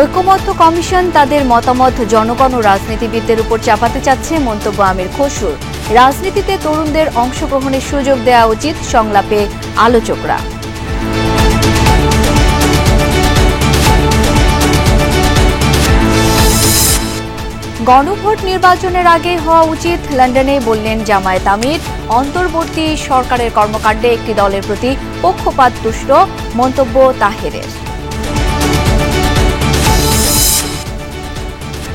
ঐকমত্য কমিশন তাদের মতামত জনগণ ও রাজনীতিবিদদের উপর চাপাতে চাচ্ছে, মন্তব্য আমির খসরুর। রাজনীতিতে তরুণদের অংশগ্রহণের সুযোগ দেওয়া উচিত, সংলাপে আলোচকরা। গণভোট নির্বাচনের আগে হওয়া উচিত, লন্ডনে বললেন জামায়াত আমির। অন্তর্বর্তী সরকারের কর্মকাণ্ডে একটি দলের প্রতি পক্ষপাতদুষ্ট, মন্তব্য তাহেরের।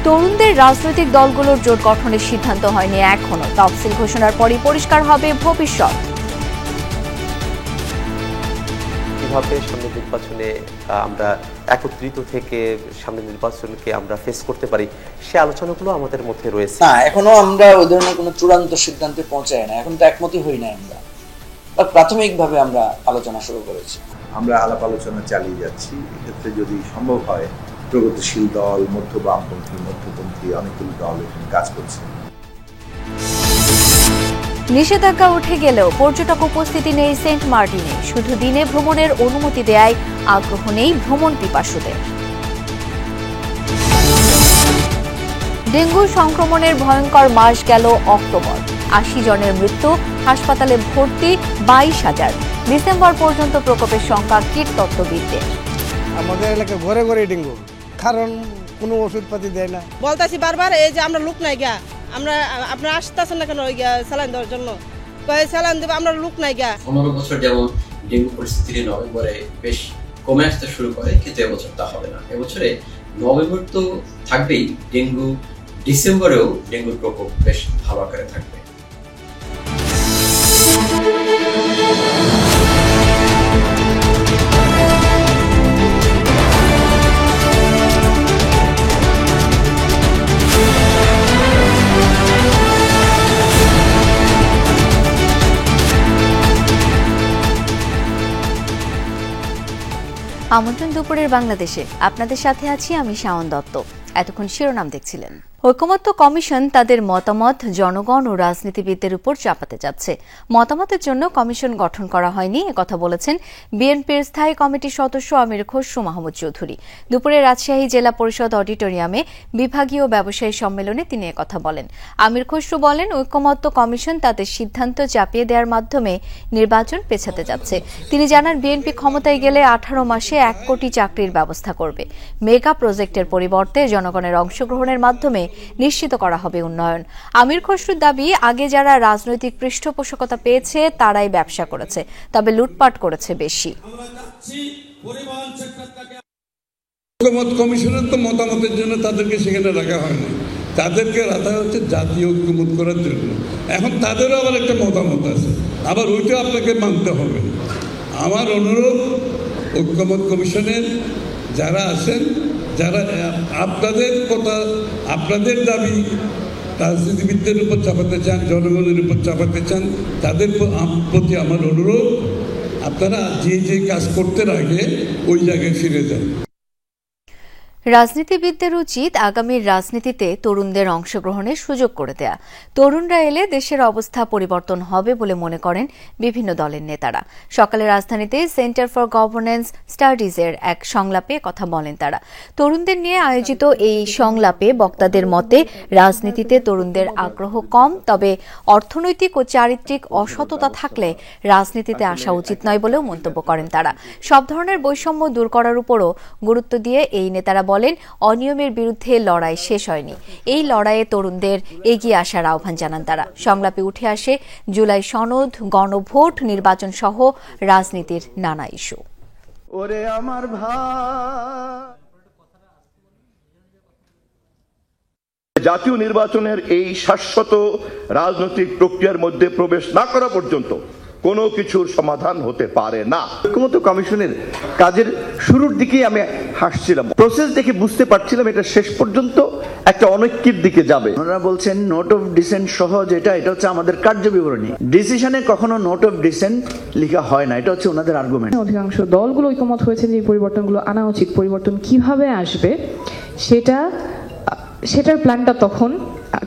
তরুণদের রাজনৈতিক দলগুলোর জোট গঠনের সিদ্ধান্ত হয়নি এখনো, তফসিল ঘোষণার পরই পরিষ্কার হবে ভবিষ্যৎ। কিভাবে সামনের নির্বাচনে আমরা একত্রিত থেকে সামনের নির্বাচনকে আমরা ফেস করতে পারি, সে আলোচনাগুলো আমাদের মধ্যে রয়েছে। না, এখনো আমরা ওই ধরনের কোনো চূড়ান্ত সিদ্ধান্তে পৌঁছাই না, এখন তো একমতই হই না আমরা। প্রাথমিকভাবে আমরা আলোচনা শুরু করেছি, আমরা আলাপ আলোচনা চালিয়ে যাচ্ছি। এক্ষেত্রে যদি সম্ভব হয়, প্রগতিশীল দল, মধ্য বামপন্থী, মধ্যপন্থী অনেকগুলো দল এখানে কাজ করছে। নিষেধাজ্ঞা উঠে গেলেও পর্যটক উপস্থিতি নেই সেন্ট মার্টিনে, শুধু দিনে ভ্রমণের অনুমতি দেয়ায় আগ্রহ নেই ভ্রমণ পিপাসুদের। ডেঙ্গু সংক্রমণের ভয়ঙ্কর মাস গেল অক্টোবর, ৮০ জনের মৃত্যু, হাসপাতালে ভর্তি ২২,০০০। ডিসেম্বর পর্যন্ত প্রকোপের সংখ্যা কীটতত্ত্ববিদদের। আমাদের এলাকায় ঘরে ঘরে ডেঙ্গু, কারণ কোনো ওষুধপাতি দেয় না। বলতাছি বারবার, এই যে আমরা লোক নাই গা, আপনারা আসতেছেন না কেন স্যালাইন দেওয়ার জন্য? স্যালাইন দেবো, আমরা লোক নাই গা। ১৫ বছর যেমন ডেঙ্গু পরিস্থিতি নভেম্বরে বেশ কমে আসতে শুরু করে, কিন্তু এবছর তা হবে না। এবছরে নভেম্বর তো থাকবেই, ডেঙ্গু ডিসেম্বরেও ডেঙ্গুর প্রকোপ বেশ ভালো আকারে থাকবে। আমন্ত্রণ দুপুরের বাংলাদেশে, আপনাদের সাথে আছি আমি শাওন দত্ত। এতক্ষণ শিরোনাম দেখছিলেন। ঐকমত্য কমিশন তাদের মতামত জনগণ ও রাজনীতিবিদদের উপর চাপাতে যাচ্ছে। মতামতের জন্য কমিশন গঠন করা হয়নি, একথা বলেছেন বিএনপির স্থায়ী কমিটির সদস্য আমির খসরু মাহমুদ চৌধুরী। দুপুরে রাজশাহী জেলা পরিষদ অডিটোরিয়ামে বিভাগীয় ব্যবসায়ী সম্মেলনে তিনি একথা বলেন। আমির খসরু বলেন, ঐকমত্য কমিশন তাদের সিদ্ধান্ত চাপিয়ে দেওয়ার মাধ্যমে নির্বাচন পেছাতে যাচ্ছে। তিনি জানান, বিএনপি ক্ষমতায় গেলে 18 মাসে 1 কোটি চাকরির ব্যবস্থা করবে। মেগা প্রজেক্টের পরিবর্তে জনগণের অংশগ্রহণের মাধ্যমে নিশ্চিত করা হবে উন্নয়ন। আমির খসরুর দাবি, আগে যারা রাজনৈতিক পৃষ্ঠপোষকতা পেয়েছে তারাই ব্যবসা করেছে, তবে লুটপাট করেছে বেশি। ঐকমত্য কমিশনের তো মতামতের জন্য তাদেরকে সেখানে রাখা হয় না, তাদেরকে রাখা হচ্ছে জাতীয় ঐক্যমত করার জন্য। এখন তাদেরও আবার একটা মতামত আছে, আবার ওইটা আপনাকে মানতে হবে। আমার অনুরোধ, ঐকমত্য কমিশনের যারা আছেন, যারা আপনাদের কথা, আপনাদের দাবি রাজনীতিবিদদের উপর চাপাতে চান, জনগণের উপর চাপাতে চান, তাদের প্রতি আমার অনুরোধ, আপনারা যে কাজ করতে আগে ওই জায়গায় ফিরে যান। রাজনীতিবিদদের উচিত আগামীর রাজনীতিতে তরুণদের অংশগ্রহণের সুযোগ করে দেয়া। তরুণরা এলে দেশের অবস্থা পরিবর্তন হবে বলে মনে করেন বিভিন্ন দলের নেতারা। সকালে রাজধানীতে সেন্টার ফর গভর্নেন্স স্টাডিজের এক সংলাপে কথা বলেন তারা। তরুণদের নিয়ে আয়োজিত এই সংলাপে বক্তাদের মতে, রাজনীতিতে তরুণদের আগ্রহ কম, তবে অর্থনৈতিক ও চারিত্রিক অসততা থাকলে রাজনীতিতে আসা উচিত নয় বলেও মন্তব্য করেন তারা। সব ধরনের বৈষম্য দূর করার উপরও গুরুত্ব দিয়ে এই নেতারা বলেন, অনিয়মের বিরুদ্ধে লড়াই শেষ হয়নি, এই লড়াইয়ে তরুণদের এগিয়ে আসার আহ্বান জানান তারা। সংলাপে উঠে আসে জুলাই সনদ, গণভোট, নির্বাচন সহ রাজনীতির নানা ইস্যু। ওরে আমার জাতীয় নির্বাচনের এই শাশ্বত রাজনৈতিক প্রক্রিয়ার মধ্যে প্রবেশ না করা পর্যন্ত কোনো কিছুর সমাধান হতে পারে না। ঐকমত্য কমিশনের কাজের শুরুর দিকেই আমি হাসছিলাম, প্রসেস দেখে বুঝতে পারছিলাম এটা শেষ পর্যন্ত একটা অনৈক্যের দিকে যাবে। ওনারা বলছেন নোট অফ ডিসেন্ট সহ যেটা, এটা হচ্ছে আমাদের কার্য বিবরণী। ডিসিশনে কখনো নোট অফ ডিসেন্ট লেখা হয় না, এটা হচ্ছে ওনাদের আর্গুমেন্ট। অধিকাংশ দলগুলো ঐকমত হয়েছে যে পরিবর্তনগুলো আনা উচিত, পরিবর্তন কিভাবে আসবে সেটার প্ল্যানটা তখন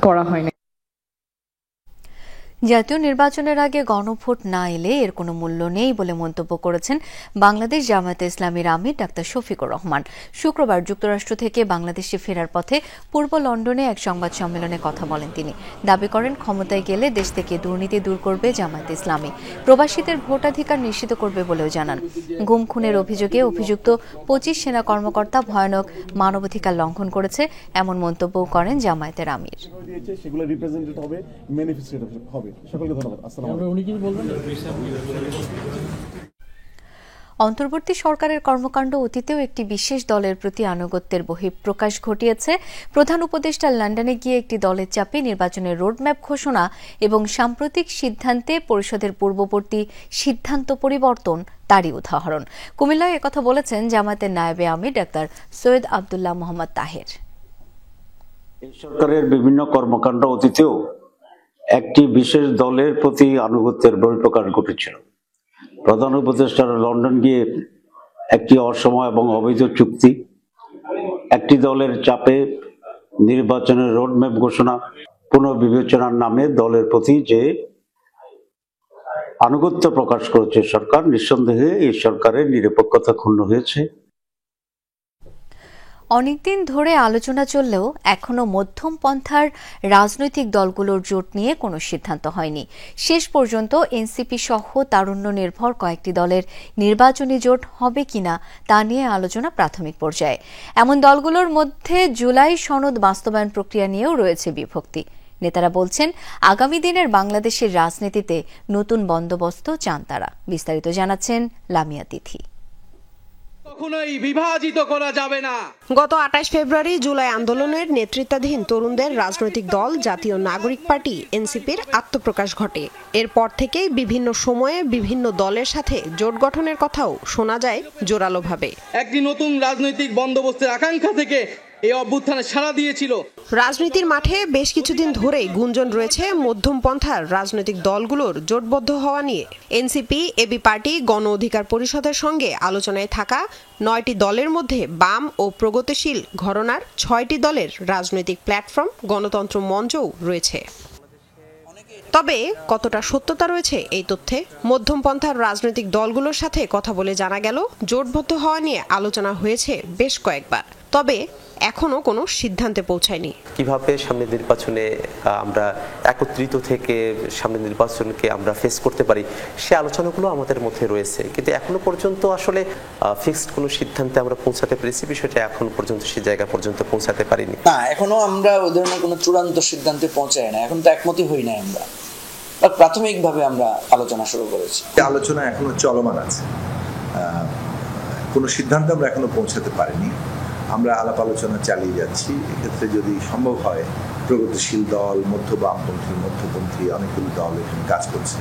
করা হয়নি। জাতীয় নির্বাচনের আগে গণভোট না এলে এর কোনো মূল্য নেই বলে মন্তব্য করেছেন বাংলাদেশ জামায়াতে ইসলামীর আমির ডাক্তার শফিকুর রহমান। শুক্রবার যুক্তরাষ্ট্র থেকে বাংলাদেশে ফেরার পথে পূর্ব লন্ডনে এক সংবাদ সম্মেলনে কথা বলেন তিনি। দাবি করেন, ক্ষমতায় গেলে দেশ থেকে দুর্নীতি দূর করবে জামায়াতে ইসলামী, প্রবাসীদের ভোটাধিকার নিশ্চিত করবে বলেও জানান। গুম খুনের অভিযোগে অভিযুক্ত 25 সেনা কর্মকর্তা ভয়ানক মানবাধিকার লঙ্ঘন করেছে এমন মন্তব্যও করেন জামায়াতের আমির। অন্তর্বর্তী সরকারের কর্মকাণ্ড অতীতেও একটি বিশেষ দলের প্রতি আনুগত্যের বহিঃপ্রকাশ ঘটিয়েছে। প্রধান উপদেষ্টা লন্ডনে গিয়ে একটি দলের চাপে নির্বাচনের রোডম্যাপ ঘোষণা এবং সাম্প্রতিক সিদ্ধান্তে পরিষদের পূর্ববর্তী সিদ্ধান্ত পরিবর্তন তারই উদাহরণ। কুমিল্লায় একথা বলেছেন জামায়াতের নায়েবে আমির ডাক্তার সৈয়দ আব্দুল্লাহ মোহাম্মদ তাহের। এই সরকারের বিভিন্ন কর্মকাণ্ড অতীতেও একটি বিশেষ দলের প্রতি আনুগত্যের বহিঃপ্রকাশ ঘটেছিল। প্রধান উপদেষ্টার লন্ডন গিয়ে একটি অসময় এবং অবৈধ চুক্তি, একটি দলের চাপে নির্বাচনের রোডম্যাপ ঘোষণা, পুনর্বিবেচনার নামে দলের প্রতি যে আনুগত্য প্রকাশ করেছে সরকার, নিঃসন্দেহে এই সরকারের নিরপেক্ষতা ক্ষুণ্ণ হয়েছে। অনেকদিন ধরে আলোচনা চললেও এখনো মধ্যম পন্থার রাজনৈতিক দলগুলোর জোট নিয়ে কোনো সিদ্ধান্ত হয়নি। শেষ পর্যন্ত এনসিপি সহ তারুণ্য নির্ভর কয়েকটি দলের নির্বাচনী জোট হবে কিনা তা নিয়ে আলোচনা প্রাথমিক পর্যায়ে। এমন দলগুলোর মধ্যে জুলাই সনদ বাস্তবায়ন প্রক্রিয়া নিয়েও রয়েছে বিভক্তি। নেতারা বলছেন, আগামী দিনের বাংলাদেশের রাজনীতিতে নতুন বন্দোবস্ত চান তারা। বিস্তারিত জানাচ্ছেন লামিয়া তিথি। কখনোই বিভাজিত করা যাবে না। গত 28 ফেব্রুয়ারি জুলাই আন্দোলনের নেতৃত্বাধীন তরুণদের রাজনৈতিক দল জাতীয় নাগরিক পার্টি এনসিপির আত্মপ্রকাশ ঘটে। এরপর থেকেই বিভিন্ন সময়ে বিভিন্ন দলের সাথে জোট গঠনের কথাও শোনা যায় জোরালোভাবে। একটি নতুন রাজনৈতিক বন্দোবস্তের আকাঙ্ক্ষা থেকে এই অভ্যুত্থানে সাড়া দিয়েছিল। রাজনীতির মাঠে বেশ কিছুদিন ধরেই গুঞ্জন রয়েছে মধ্যম পন্থার রাজনৈতিক দলগুলোর জোটবদ্ধ হওয়া নিয়ে। এনসিপি, এবি পার্টি, গণ অধিকার পরিষদের সঙ্গে আলোচনায় থাকা 9টি দলের মধ্যে বাম ও প্রগতিশীল ঘরানার 6টি দলের রাজনৈতিক প্ল্যাটফর্ম গণতন্ত্র মঞ্চও রয়েছে। তবে কতটা সত্যতা রয়েছে এই তথ্যে? মধ্যমপন্থার রাজনৈতিক দলগুলোর সাথে কথা বলে জানা গেল, জোটবদ্ধ হওয়া নিয়ে আলোচনা হয়েছে বেশ কয়েকবার, তবে এখনো কোনো সিদ্ধান্তে পৌঁছায়নি। কিভাবে সামনের নির্বাচনে আমরা একত্রিত থেকে সামনের নির্বাচনকে আমরা ফেস করতে পারি, সে আলোচনাগুলো আমাদের মধ্যে রয়েছে, কিন্তু এখনো পর্যন্ত আসলে ফিক্সড কোনো সিদ্ধান্তে আমরা পৌঁছাতে পেরেছি বিষয়টা এখন পর্যন্ত সেই জায়গা পর্যন্ত পৌঁছাতে পারিনি। না, এখনো আমরা ওই ধরনের কোনো চূড়ান্ত সিদ্ধান্তে পৌঁছাই না। এখন তো একমতই হই না আমরা, প্রাথমিকভাবে আমরা আলোচনা শুরু করেছি। আলোচনা এখনো চলমান আছে, কোনো সিদ্ধান্তে আমরা এখনো পৌঁছাতে পারিনি। আমরা আলাপ আলোচনা চালিয়ে যাচ্ছি। এক্ষেত্রে যদি সম্ভব হয়, প্রগতিশীল দল, মধ্যপন্থী অনেকগুলো দল এখানে কাজ করছে।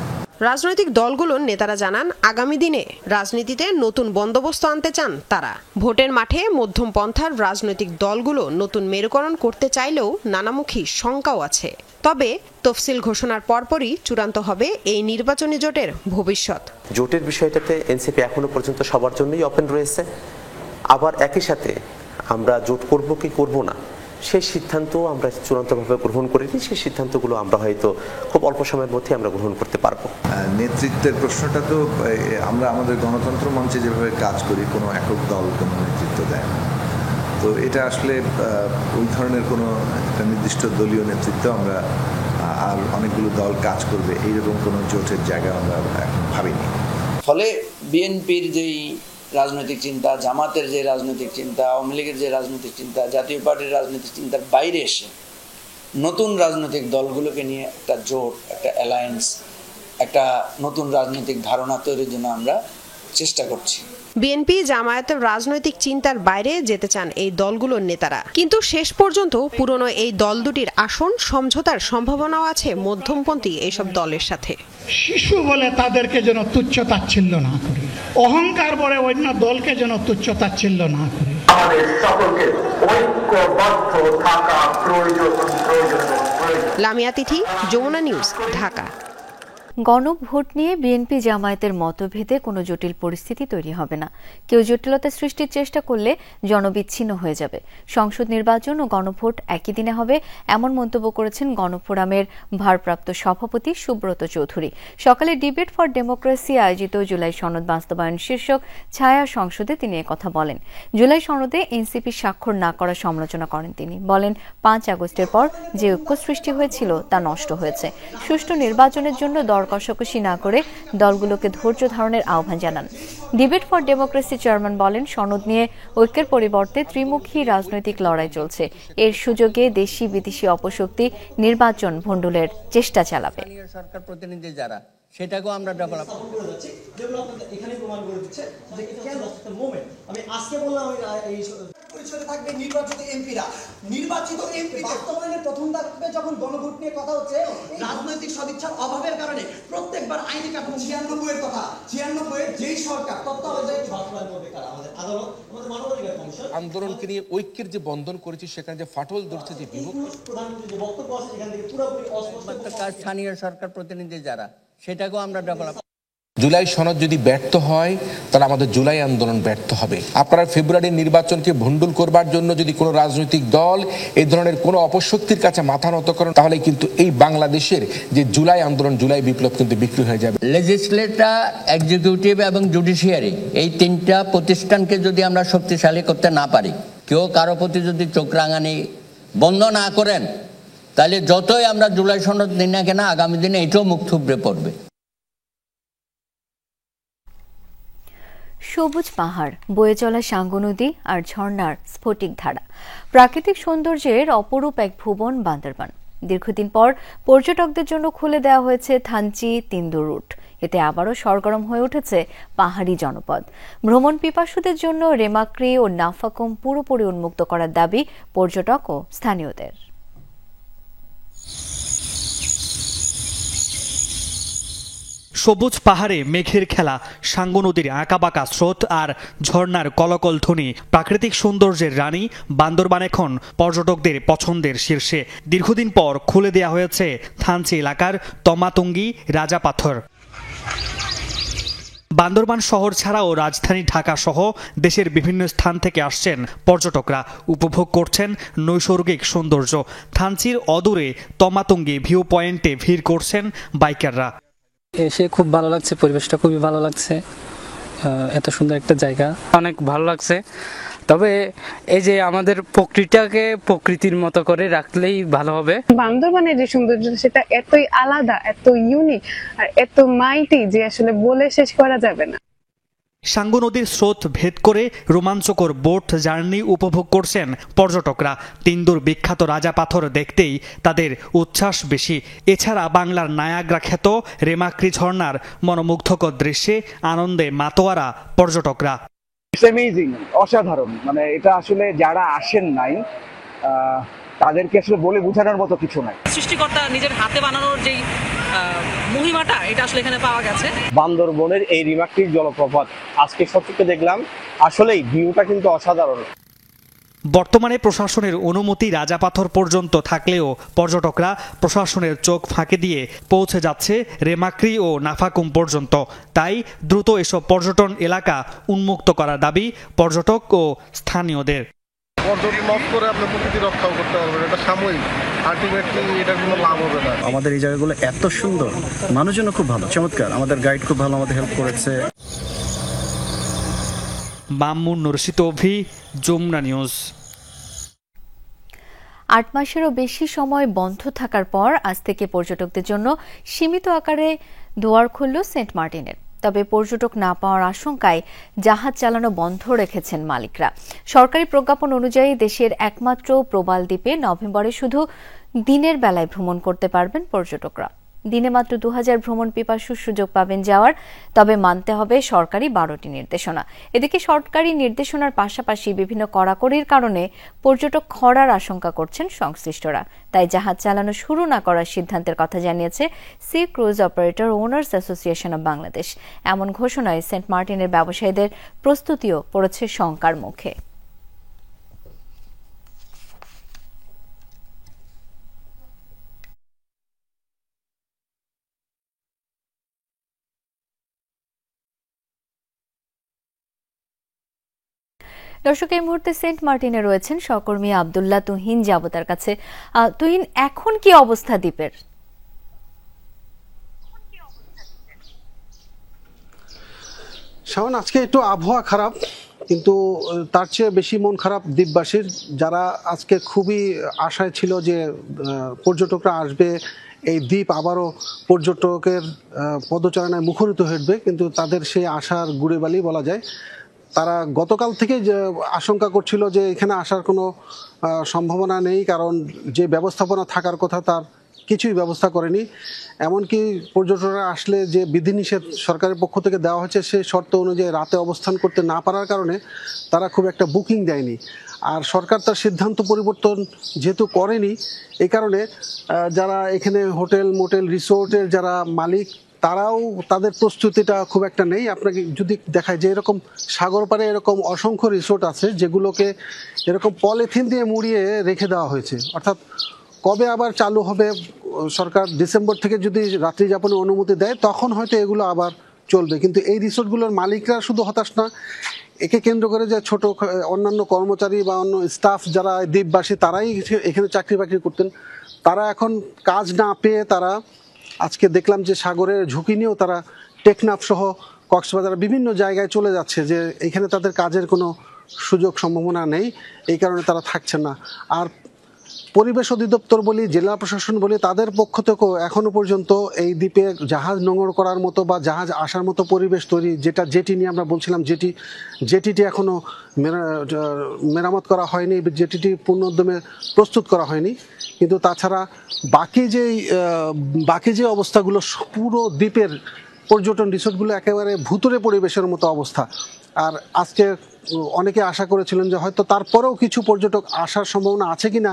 রাজনৈতিক দলগুলোর নেতারা জানান, আগামী দিনে রাজনীতিতে নতুন বন্দোবস্ত আনতে চান তারা। ভোটের মাঠে মধ্যম পন্থার রাজনৈতিক দলগুলো নতুন মেরুকরণ করতে চাইলেও নানামুখী শঙ্কাও আছে। তবে তফসিল ঘোষণার পরপরই চূড়ান্ত হবে এই নির্বাচনী জোটের ভবিষ্যৎ। জোটের বিষয়টাতে এনসিপি এখনো পর্যন্ত সবার জন্যই ওপেন রয়েছে। আবার একই সাথে আমরা জোট করব কি করব না, সেই সিদ্ধান্ত আমরা চূড়ান্তভাবে গ্রহণ করিনি। সেই সিদ্ধান্তগুলো আমরা হয়তো খুব অল্প সময়ের মধ্যে আমরা গ্রহণ করতে পারবো। নেতৃত্বের প্রশ্নটা তো আমরা আমাদের গণতন্ত্র মঞ্চে যেভাবে কাজ করি, কোনো একক দল কোনো নেতৃত্ব দেয় না। তো এটা আসলে ওই ধরনের কোনো একটা নির্দিষ্ট দলীয় নেতৃত্ব আমরা আর অনেকগুলো দল কাজ করবে এইরকম কোনো জোটের জায়গা আমরা এখন ভাবিনি। ফলে বিএনপির যেই রাজনৈতিক চিন্তা, জামাতের যে রাজনৈতিক চিন্তা, আওয়ামী লীগের যে রাজনৈতিক চিন্তা, জাতীয় পার্টির রাজনৈতিক চিন্তার বাইরে এসে নতুন রাজনৈতিক দলগুলোকে নিয়ে একটা জোট, একটা অ্যালায়েন্স, একটা নতুন রাজনৈতিক ধারণা তৈরির জন্য আমরা চেষ্টা করছি। বিএনপি জামায়াতের রাজনৈতিক চিন্তার বাইরে যেতে চান এই দলগুলোর নেতারা, কিন্তু শেষ পর্যন্ত পুরনো এই দল দুটির আসন সমঝোতার সম্ভাবনাও আছে মধ্যমপন্থী এইসব দলের সাথে। শিশু বলে তাদেরকে যেন তুচ্ছ তাচ্ছিল্য না করে, অহংকার বলে অন্য দলকে যেন তুচ্ছ তাচ্ছিল্য না করে। আমাদের সকলকে ঐক্যবদ্ধ থাকা প্রয়োজন। লামিয়া তিথি, যমুনা নিউজ, ঢাকা। গণভোট নিয়ে বিএনপি জামায়াতের মতভেদে কোনো জটিল পরিস্থিতি তৈরি হবে না। কেউ জটিলতা সৃষ্টির চেষ্টা করলে জনবিচ্ছিন্ন হয়ে যাবে। সংসদ নির্বাচন ও গণভোট একই দিনে হবে, এমন মন্তব্য করেছেন গণফোরামের ভারপ্রাপ্ত সভাপতি সুব্রত চৌধুরী। সকালে ডিবেট ফর ডেমোক্রেসি আয়োজিত জুলাই সনদ বাস্তবায়ন শীর্ষক ছায়া সংসদে তিনি একথা বলেন। জুলাই সনদে এনসিপি স্বাক্ষর না করার সমালোচনা করেন তিনি। বলেন, 5 আগস্টের পর যে ঐক্য সৃষ্টি হয়েছিল তা নষ্ট হয়েছে। সুষ্ঠু নির্বাচনের জন্য দর কষাকষি না করে দলগুলোকে ধৈর্য ধারণের আহ্বান জানান। ডিবেট ফর ডেমোক্রেসি চেয়ারম্যান বলেন, সনদ নিয়ে ঐক্যের পরিবর্তে ত্রিমুখী রাজনৈতিক লড়াই চলছে। এর সুযোগে দেশি বিদেশি অপশক্তি নির্বাচন ভণ্ডুলের চেষ্টা চালাবে। সরকার প্রতিনিধি যারা, সেটাকেও আমরা ডেভেলপ এখানে প্রমাণ করে দিচ্ছে যে কেন মোমেন্ট আমি আজকে বললাম এই পরিচয় থাকবে নির্বাচিত এমপিরা। নির্বাচিত এমপি বাস্তবায়নের প্রথম ধাপে যখন গণভোট নিয়ে কথা হচ্ছে, রাজনৈতিক সদিচ্ছার অভাবের কারণে প্রত্যেকবার আইনি কাঠামো 96 এর কথা, 96 এর যেই সরকার তত্ত্বাবধায়ক বাস্তবায়ন করবে কারা? আমাদের আদালত, আমাদের মানবাধিকার কমিশন। আন্দোলনকে নিয়ে ঐক্যের যে বন্ধন করেছে, সেখানে যে ফাটল ধরছে, যে বিভক্তি, প্রধানমন্ত্রী যে বক্তব্য আছে এখান থেকে পুরোপুরি অস্পষ্ট। স্থানীয় সরকার প্রতিনিধি যারা, সেটাকেও আমরা ডেভেলপ। জুলাই সনদ যদি ব্যর্থ হয়, তাহলে আমাদের জুলাই আন্দোলন ব্যর্থ হবে। আপনারা ফেব্রুয়ারির নির্বাচনকে ভণ্ডুল করবার জন্য যদি কোনো রাজনৈতিক দল এই ধরনের কোনো অপশক্তির কাছে মাথা নত করেন, তাহলে কিন্তু এই বাংলাদেশের যে জুলাই আন্দোলন, জুলাই বিপ্লব কিন্তু বিক্রি হয়ে যাবে। লেজিসলেটর, এক্সিকিউটিভ এবং জুডিশিয়ারি, এই তিনটা প্রতিষ্ঠানকে যদি আমরা শক্তিশালী করতে না পারি, কেউ কারো প্রতি যদি চোখ রাঙানি বন্ধ না করেন, তাহলে যতই আমরা জুলাই সনদ নিই না কেন, আগামী দিনে এটাও মুখ থুবড়ে পড়বে। সবুজ পাহাড়, বয়ে চলা সাঙ্গু নদী আর ঝর্ণার স্ফটিক ধারা, প্রাকৃতিক সৌন্দর্যের অপরূপ এক ভুবন বান্দরবান। দীর্ঘদিন পর পর্যটকদের জন্য খুলে দেওয়া হয়েছে থানচি তিন্দুর রুট। এতে আবারও সরগরম হয়ে উঠেছে পাহাড়ি জনপদ। ভ্রমণ পিপাসুদের জন্য রেমাক্রি ও নাফাকুম পুরোপুরি উন্মুক্ত করার দাবি পর্যটক ও স্থানীয়দের। সবুজ পাহাড়ে মেঘের খেলা, সাঙ্গু নদীর আঁকাবাঁকা স্রোত আর ঝর্ণার কলকল ধ্বনি, প্রাকৃতিক সৌন্দর্যের রানী বান্দরবান এখন পর্যটকদের পছন্দের শীর্ষে। দীর্ঘদিন পর খুলে দেওয়া হয়েছে থানচি এলাকার তমাতুঙ্গি রাজাপাথর। বান্দরবান শহর ছাড়াও রাজধানী ঢাকা সহ দেশের বিভিন্ন স্থান থেকে আসছেন পর্যটকরা, উপভোগ করছেন নৈসর্গিক সৌন্দর্য। থানচির অদূরে তমাতুঙ্গি ভিউ পয়েন্টে ভিড় করছেন বাইকাররা। এসে খুব ভালো লাগছে, পরিবেশটা খুবই ভালো লাগছে, এত সুন্দর একটা জায়গা, অনেক ভালো লাগছে। তবে এই যে আমাদের প্রকৃতিটাকে প্রকৃতির মতো করে রাখলেই ভালো হবে। বান্দরবানের যে সৌন্দর্য, সেটা এতই আলাদা, এত ইউনিক আর এত মাইটি যে আসলে বলে শেষ করা যাবে না। সাঙ্গু নদীর স্রোত ভেদ করে রোমাঞ্চকর বোট জার্নি উপভোগ করছেন পর্যটকরা। তিন্দুর বিখ্যাত রাজা পাথর দেখতেই তাদের উচ্ছ্বাস বেশি। এছাড়া বাংলার নায়াগ্রা খ্যাত রেমাক্রি ঝর্ণার মনোমুগ্ধকর দৃশ্যে আনন্দে মাতোয়ারা পর্যটকরা। অসাধারণ, মানে এটা আসলে যারা আসেন নাই তাদেরকে আসলে বলে বোঝানোর মতো কিছু নাই। সৃষ্টিকর্তা নিজের হাতে বানানোর যেই মহিমাটা, এটা আসলে এখানে পাওয়া গেছে। বান্দরবনের এই রিমাক্রি জলপ্রপাত আজকে সত্যি দেখলাম, আসলেই ভিউটা কিন্তু অসাধারণ। বর্তমানে প্রশাসনের অনুমতি রাজাপাথর পর্যন্ত থাকলেও পর্যটকরা প্রশাসনের চোখ ফাঁকি দিয়ে পৌঁছে যাচ্ছে রেমাক্রি ও নাফাকুম পর্যন্ত। তাই দ্রুত এসব পর্যটন এলাকা উন্মুক্ত করার দাবি পর্যটক ও স্থানীয়দের। পর্যটন লস করে আপনি প্রকৃতি রক্ষাও করতে পারবেন, এটা সাময়িক, আলটিমেটলি এটা কোনো লাভ হবে না। আমাদের এই জায়গাগুলো এত সুন্দর, মানুষজনও খুব ভালো, চমৎকার, আমাদের গাইড খুব ভালো, আমাদের হেল্প করেছে। মামুন নুরশিদ অভি, যমুনা নিউজ। 8 মাসেরও বেশি সময় বন্ধ থাকার পর আজ থেকে পর্যটকদের জন্য সীমিত আকারে দুয়ার খুলল সেন্ট মার্টিনের। তবে পর্যটক না পাওয়ার আশঙ্কায় জাহাজ চালানো বন্ধ রেখেছেন মালিকরা। সরকারি প্রজ্ঞাপন অনুযায়ী দেশের একমাত্র প্রবাল দ্বীপে নভেম্বরে শুধু দিনের বেলায় ভ্রমণ করতে পারবেন পর্যটকরা। দিনে মাত্র 2000 ভ্রমণ পিপাসু সুযোগ পাবেন যাওয়ার, তবে মানতে হবে সরকারি 12টি নির্দেশনা। এদিকে সরকারি নির্দেশনার পাশাপাশি বিভিন্ন কড়াকড়ির কারণে পর্যটক খরার আশঙ্কা করছেন সংশ্লিষ্টরা। তাই জাহাজ চালানো শুরু না করার সিদ্ধান্তের কথা জানিয়েছে sea cruise operator owners association of Bangladesh. এমন ঘোষণায় সেন্ট মার্টিনের ব্যবসায়ীদের প্রস্তুতিও পড়েছে শঙ্কার মুখে। দর্শক, এই মুহূর্তে সেন্ট মার্টিনে রয়েছেন সহকর্মী আব্দুল্লাহ তুহিন। যাব তার কাছে। তুহিন, এখন কি অবস্থা দ্বীপের? শাওন, আজকে একটু আবহাওয়া খারাপ, কিন্তু তার চেয়ে বেশি মন খারাপ দ্বীপবাসীর, যারা আজকে খুবই আশায় ছিল যে পর্যটকরা আসবে, এই দ্বীপ আবারও পর্যটকের পদচারণায় মুখরিত হয়ে, কিন্তু তাদের সেই আশার গুড়েবালি বলা যায়। তারা গতকাল থেকে আশঙ্কা করছিল যে এখানে আসার কোনো সম্ভাবনা নেই, কারণ যে ব্যবস্থাপনা থাকার কথা তার কিছুই ব্যবস্থা করেনি। এমনকি পর্যটকরা আসলে যে বিধিনিষেধ সরকারের পক্ষ থেকে দেওয়া হয়েছে, সেই শর্ত অনুযায়ী রাতে অবস্থান করতে না পারার কারণে তারা খুব একটা বুকিং দেয়নি। আর সরকার তার সিদ্ধান্ত পরিবর্তন যেহেতু করেনি, এই কারণে যারা এখানে হোটেল মোটেল রিসোর্টের যারা মালিক, তারাও তাদের প্রস্তুতিটা খুব একটা নেই। আপনাকে যদি দেখায় যে এরকম সাগর পাড়ে এরকম অসংখ্য রিসোর্ট আছে যেগুলোকে এরকম পলিথিন দিয়ে মুড়িয়ে রেখে দেওয়া হয়েছে, অর্থাৎ কবে আবার চালু হবে, সরকার ডিসেম্বর থেকে যদি রাত্রি যাপনের অনুমতি দেয় তখন হয়তো এগুলো আবার চলবে। কিন্তু এই রিসোর্টগুলোর মালিকরা শুধু হতাশ না, একে কেন্দ্র করে যে ছোট অন্যান্য কর্মচারী বা অন্য স্টাফ যারা দ্বীপবাসী তারাই এখানে চাকরি বাকরি করতেন, তারা এখন কাজ না পেয়ে তারা আজকে দেখলাম যে সাগরের ঝুঁকি নিয়েও তারা টেকনাফ সহ কক্সবাজার বিভিন্ন জায়গায় চলে যাচ্ছে, যে এখানে তাদের কাজের কোনো সুযোগ সম্ভাবনা নেই, এই কারণে তারা থাকছেন না। আর পরিবেশ অধিদপ্তর বলি, জেলা প্রশাসন বলি, তাদের পক্ষ থেকেও এখনো পর্যন্ত এই দ্বীপে জাহাজ নোঙর করার মতো বা জাহাজ আসার মতো পরিবেশ তৈরি, যেটা জেটি নিয়ে আমরা বলছিলাম, জেটিটি এখনো মেরামত করা হয়নি, জেটিটি পূর্ণ উদ্যমে প্রস্তুত করা হয়নি। কিন্তু তাছাড়া বাকি যে অবস্থাগুলো, পুরো দ্বীপের পর্যটন রিসোর্টগুলো একেবারে ভুতুরে পরিবেশের মতো অবস্থা। আর আজকে অনেকে আশা করেছিলেন যে হয়তো তারপরেও কিছু পর্যটক আসার সম্ভাবনা আছে কিনা,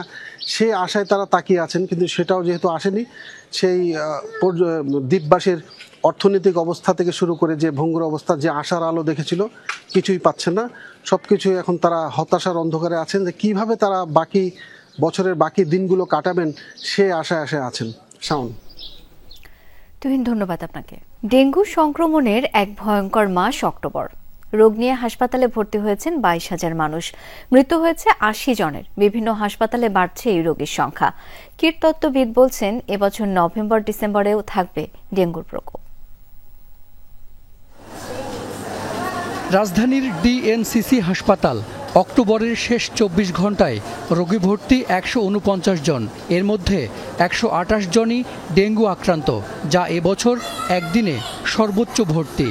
সেই আশায় তারা তাকিয়ে আছেন, কিন্তু সেটাও যেহেতু আসেনি, সেই দ্বীপবাসীর অর্থনৈতিক অবস্থা থেকে শুরু করে যে ভঙ্গুর অবস্থা, যে আশার আলো দেখেছিল, কিছুই পাচ্ছেন না। সব কিছুই এখন তারা হতাশার অন্ধকারে আছেন, যে কিভাবে তারা বছরের বাকি দিনগুলো কাটাবেন সে আশায় আছেন। শাওন, তুহিন, ধন্যবাদ আপনাকে। ডেঙ্গু সংক্রমণের এক ভয়ঙ্কর মাস অক্টোবর। রোগ নিয়ে হাসপাতালে ভর্তি হয়েছেন 22,000 মানুষ, মৃত্যু হয়েছে 80 জনের। বিভিন্ন হাসপাতালে বাড়ছে এই রোগীর সংখ্যা। কীটতত্ত্ববিদ বলছেন এবছর নভেম্বর ডিসেম্বরেও থাকবে ডেঙ্গুর প্রকোপ। রাজধানীর ডিএনসিসি হাসপাতাল অক্টোবরের শেষ 24 ঘন্টায় রোগী ভর্তি 149 জন, এর মধ্যে 128 জনই ডেঙ্গু আক্রান্ত, যা এবছর একদিনে সর্বোচ্চ ভর্তি।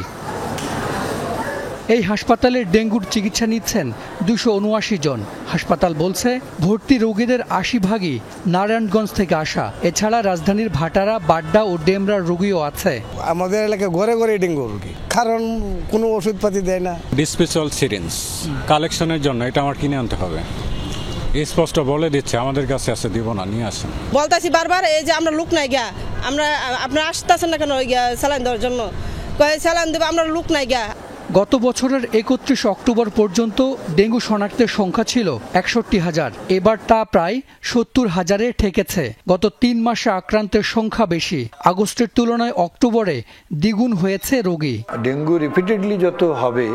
এই হাসপাতালে ডেঙ্গুর চিকিৎসা নিচ্ছেন 279 জন। হাসপাতাল বলছে ভর্তি রোগীদের 80 ভাগই নারায়ণগঞ্জ থেকে আসা। এছাড়া রাজধানীর ভাটারা, বাড্ডা ও ডেমরার রোগীও আছে। আমাদের এলাকায় ঘরে ঘরে ডেঙ্গু রোগী, কারণ কোনো ওষুধপাতি দেয় না। ডিসপেন্সাল সিরিঞ্জ কালেকশনের জন্য এটা আমার কিনে আনতে হবে, স্পষ্ট বলে দিচ্ছে আমাদের কাছে আছে, দিব না, নিয়ে আসেন। বলতাছি বারবার, এই যে আমরা লোক নাই গা, আপনারা আসতেছেন না কেন স্যালাইন দেওয়ার জন্য, স্যালাইন দেবো, আমরা লোক নাই গা। গত বছরের 31 অক্টোবর পর্যন্ত ডেঙ্গু শনাক্তের সংখ্যা ছিল 61,000, এবার তা প্রায় 70,000-এ ঠেকেছে। গত 3 মাসে আক্রান্তের সংখ্যা বেশি, আগস্টের তুলনায় অক্টোবরে দ্বিগুণ হয়েছে রোগী। ডেঙ্গু রিপিটেডলি যত হবে,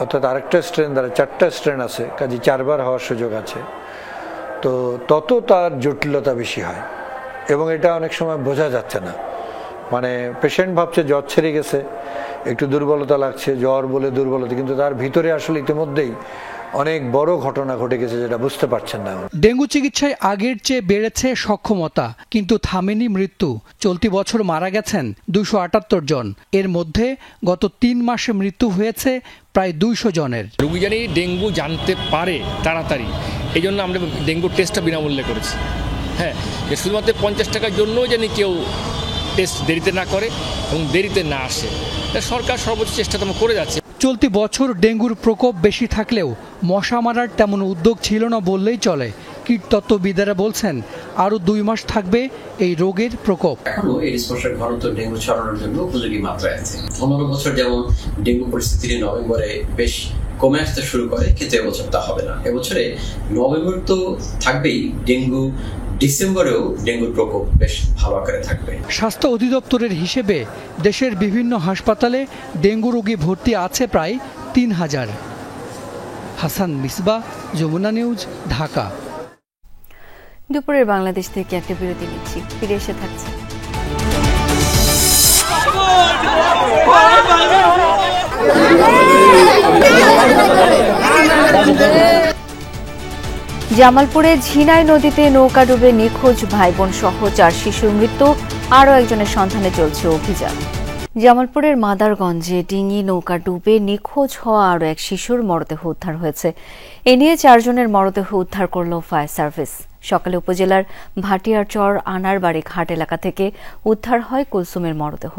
অর্থাৎ আরেকটা স্ট্রেন দ্বারা 4টা স্ট্রেন আছে, কাজে 4 বার হওয়ার সুযোগ আছে, তো তত তার জটিলতা বেশি হয় এবং এটা অনেক সময় বোঝা যাচ্ছে না। মানে পেশেন্ট ভাবছে জ্বর ছেড়ে গেছে, একটু দুর্বলতা লাগছে, জ্বর বলে দুর্বলতা, কিন্তু তার ভিতরে আসলে ইতিমধ্যেই অনেক বড় ঘটনা ঘটে গেছে, যেটা বুঝতে পারছেন না। ডেঙ্গু চিকিৎসায় আগের চেয়ে বেড়েছে সক্ষমতা, কিন্তু থামেনি মৃত্যু। চলতি বছর মারা গেছেন 278 জন, এর মধ্যে গত 3 মাসে মৃত্যু হয়েছে প্রায় 200 জনের। রোগী জানি ডেঙ্গু জানতে পারে তাড়াতাড়ি, এই জন্য আমরা ডেঙ্গুর টেস্টটা বিনামূল্যে করেছি। হ্যাঁ, শুধুমাত্র 50 টাকার জন্যও জানি কেউ টেস্ট দেরিতে না করে এবং দেরিতে না আসে, সরকার সর্বোচ্চ চেষ্টা করে যাচ্ছে। চলতি বছর ডেঙ্গুর প্রকোপ বেশি থাকলেও মশা মারার তেমন উদ্যোগ ছিল না বললেই চলে। কীটতত্ত্ববিদেরা বলছেন আরও 2 মাস থাকবে এই রোগের প্রকোপ। এখনো এই স্পর্শের ঘনত্ব ডেঙ্গু ছড়ানোর জন্য উপযোগী মাত্রায় আছে। অন্য বছর যেমন ডেঙ্গু পরিস্থিতি নভেম্বরে বেশ কমে আসতে শুরু করে, কিন্তু এবছর তা হবে না। এবছরে নভেম্বর তো থাকবেই, ডেঙ্গু ডিসেম্বরেও ডেঙ্গুর প্রকোপ বেশ ভালো আকারে থাকবে। স্বাস্থ্য অধিদপ্তরের হিসেবে দেশের বিভিন্ন হাসপাতালে ডেঙ্গু রোগী ভর্তি আছে প্রায় 3,000। হাসান মিসবাহ, যমুনা নিউজ, ঢাকা। দুপুরের বাংলাদেশ থেকে একটা বিরতি নিচ্ছি, ফিরে এসে থাকছে। জামালপুরে ঝিনাই নদীতে নৌকা ডুবে নিখোঁজ ভাই বোন সহ 4 শিশুর মৃত্যু, আরও একজনের সন্ধানে চলছে অভিযান। জামালপুরের মাদারগঞ্জে ডিঙি নৌকা ডুবে নিখোঁজ হওয়া আরও এক শিশুর মরদেহ উদ্ধার হয়েছে। এ নিয়ে 4 জনের মরদেহ উদ্ধার করল ফায়ার সার্ভিস। সকালে উপজেলার ভাটিয়ারচর আনারবাড়ি ঘাট এলাকা থেকে উদ্ধার হয় কুলসুমের মরদেহ।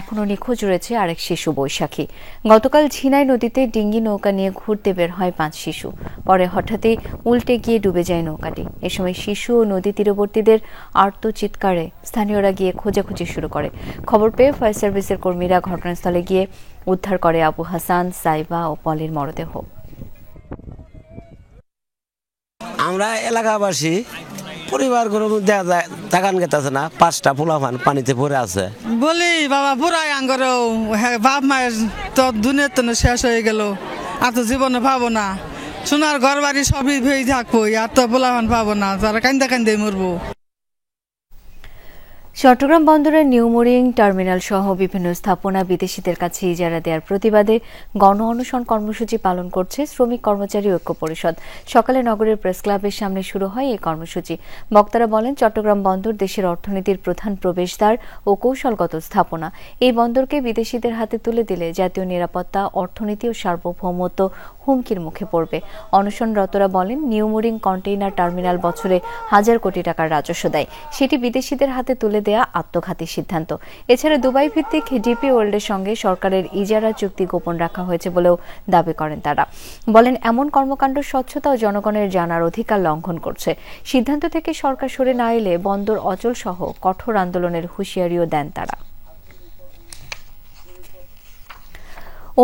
এখনও নিখোঁজ রয়েছে আরেক শিশু বৈশাখী। গতকাল ঝিনাই নদীতে ডিঙ্গি নৌকা নিয়ে ঘুরতে বের হয় 5 শিশু। পরে হঠাৎই উল্টে গিয়ে ডুবে যায় নৌকাটি। এ সময় শিশু ও নদী তীরবর্তীদের আর্তচিৎকারে স্থানীয়রা গিয়ে খোঁজাখুঁজি শুরু করে। খবর পেয়ে ফায়ার সার্ভিসের কর্মীরা ঘটনাস্থলে গিয়ে উদ্ধার করে আবু হাসান, সাইবা ও পলির মরদেহ। আমরা এলাকাবাসী পরিবার কোনো দেখা যায় তাকান গেতেছে না, 5টা পোলাপান পানিতে পড়ে আছে। বলি বাবা বুড়াই আঙ্গর বাপ মায়ের তো দুনিয়ার তো শেষ হয়ে গেল, আর তো জীবনে পাবো না। সোনার ঘর বাড়ি সবই ভেয়ে থাকবো, আর তো পোলাপান পাবো না, যারা কান্দা কান্দে মরবো। চট্টগ্রাম বন্দরের নিউমোরিং টার্মিনাল সহ বিভিন্ন স্থাপনা বিদেশিদের কাছে ইজারা দেওয়ার প্রতিবাদে গণ অনশন কর্মসূচি পালন করছে শ্রমিক কর্মচারী ঐক্য পরিষদ। সকালে নগরের প্রেস ক্লাবের সামনে শুরু হয় এই কর্মসূচি। বক্তারা বলেন, চট্টগ্রাম বন্দর দেশের অর্থনীতির প্রধান প্রবেশদ্বার ও কৌশলগত স্থাপনা। এই বন্দরকে বিদেশিদের হাতে তুলে দিলে জাতীয় নিরাপত্তা, অর্থনীতি ও সার্বভৌমত্ব হুমকির মুখে পড়বে। অনশনরতরা বলেন, নিউমোরিং কন্টেইনার টার্মিনাল বছরে 1000 কোটি টাকার রাজস্ব দেয়, সেটি বিদেশিদের হাতে তুলে দেয়া আত্মঘাতী সিদ্ধান্ত। এছাড়া দুবাই ভিত্তিক ডিপি ওয়ার্ল্ডের সঙ্গে সরকারের ইজারা চুক্তি গোপন রাখা হয়েছে বলেও দাবি করেন তারা। বলেন, এমন কর্মকাণ্ড স্বচ্ছতা ও জনগণের জানার অধিকার লঙ্ঘন করছে। সিদ্ধান্ত থেকে সরকার সরে না এলে বন্দর অচল সহ কঠোর আন্দোলনের হুঁশিয়ারিও দেন তারা।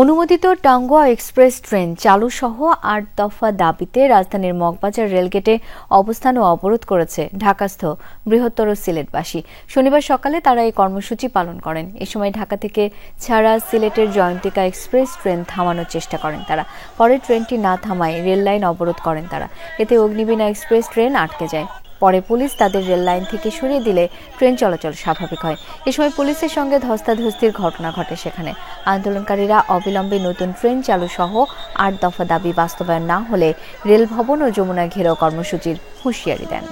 অনুমোদিত টাঙ্গুয়া এক্সপ্রেস ট্রেন চালু সহ 8 দফা দাবিতে রাজধানীর মগবাজার রেলগেটে অবস্থান ও অবরোধ করেছে ঢাকাস্থ বৃহত্তর সিলেটবাসী। শনিবার সকালে তারা এই কর্মসূচি পালন করেন। এ সময় ঢাকা থেকে ছাড়া সিলেটের জয়ন্তিকা এক্সপ্রেস ট্রেন থামানোর চেষ্টা করেন তারা। পরে ট্রেনটি না থামায় রেল লাইন অবরোধ করেন তারা। এতে অগ্নিবীণা এক্সপ্রেস ট্রেন আটকে যায়। পরে পুলিশ তাদের রেল লাইন থেকে সরিয়ে দিলে ট্রেন চলাচল স্বাভাবিক হয়। এ সময় পুলিশের সঙ্গে ধস্তাধস্তির ঘটনা ঘটে সেখানে। আন্দোলনকারীরা অবিলম্বে নতুন ট্রেন চালু সহ 8 দফা দাবি বাস্তবায়ন না হলে রেল ভবন ও যমুনা ঘেরাও কর্মসূচির হুঁশিয়ারি দেন।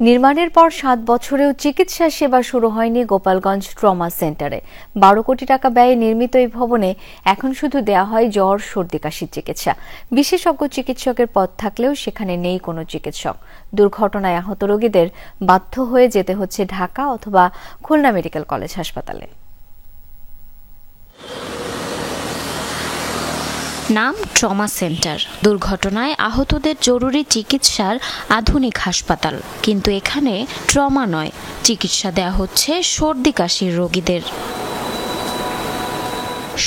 নির্মাণের পর 7 বছরেও চিকিৎসা সেবা শুরু হয়নি গোপালগঞ্জ ট্রমা সেন্টারে। 12 কোটি টাকা ব্যয়ে নির্মিত এই ভবনে এখন শুধু দেয়া হয় জ্বর, সর্দি, কাশির চিকিৎসা। বিশেষজ্ঞ চিকিৎসকের পদ থাকলেও সেখানে নেই কোনো চিকিৎসক। দুর্ঘটনায় আহত রোগীদের বাধ্য হয়ে যেতে হচ্ছে ঢাকা অথবা খুলনা মেডিকেল কলেজ হাসপাতালে। নাম ট্রমা সেন্টার। দুর্ঘটনায় আহতদের জরুরি চিকিৎসার আধুনিক হাসপাতাল, কিন্তু এখানে ট্রমা নয়, চিকিৎসা দেয়া হচ্ছে সর্দি কাশির রোগীদের।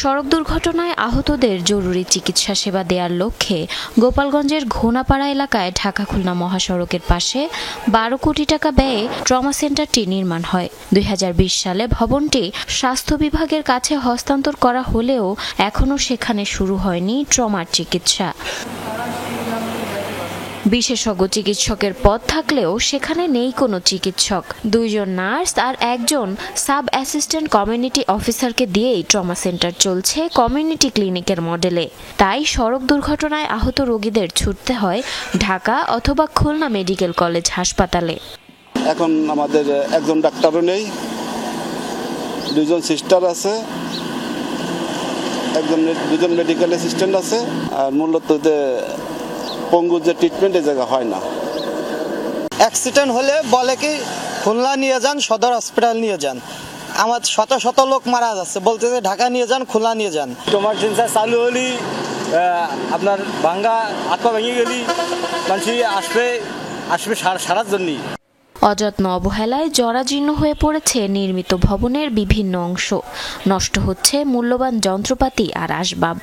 সড়ক দুর্ঘটনায় আহতদের জরুরি চিকিৎসা সেবা দেওয়ার লক্ষ্যে গোপালগঞ্জের ঘোনাপাড়া এলাকায় ঢাকা খুলনা মহাসড়কের পাশে 12 কোটি টাকা ব্যয়ে ট্রমা সেন্টারটি নির্মাণ হয়। 2020 সালে ভবনটি স্বাস্থ্য বিভাগের কাছে হস্তান্তর করা হলেও এখনও সেখানে শুরু হয়নি ট্রমার চিকিৎসা। বিশেষজ্ঞ চিকিৎসকের পদ থাকলেও সেখানে নেই কোনো চিকিৎসক। 2 জন নার্স আর 1 জন সাব অ্যাসিস্ট্যান্ট কমিউনিটি অফিসারকে দিয়েই ট্রমা সেন্টার চলছে কমিউনিটি ক্লিনিকের মডেলে। তাই সড়ক দুর্ঘটনায় আহত রোগীদের ছুটতে হয় ঢাকা অথবা খুলনা মেডিকেল কলেজ হাসপাতালে। এখন আমাদের একজন ডাক্তারও নেই, 2 জন সিস্টার আছে, 2 জন মেডিকেল অ্যাসিস্ট্যান্ট আছে। আর মূলত পঙ্গুর যে ট্রিটমেন্ট এই জায়গা হয় না। অ্যাক্সিডেন্ট হলে বলে কি খুলনা নিয়ে যান, সদর হসপিটাল নিয়ে যান। আমার শত শত লোক মারা যাচ্ছে, বলতে যে ঢাকা নিয়ে যান, খুলনা নিয়ে যান। ট্রমা সেন্টার চালু হলি আপনার ভাঙ্গা হাত পা ভেঙে গেলি মানুষ আসবে সারার জন্যই। অযত্ন অবহেলায় জরাজীর্ণ হয়ে পড়েছে নির্মিত ভবনের বিভিন্ন অংশ। নষ্ট হচ্ছে মূল্যবান যন্ত্রপাতি আর আসবাব।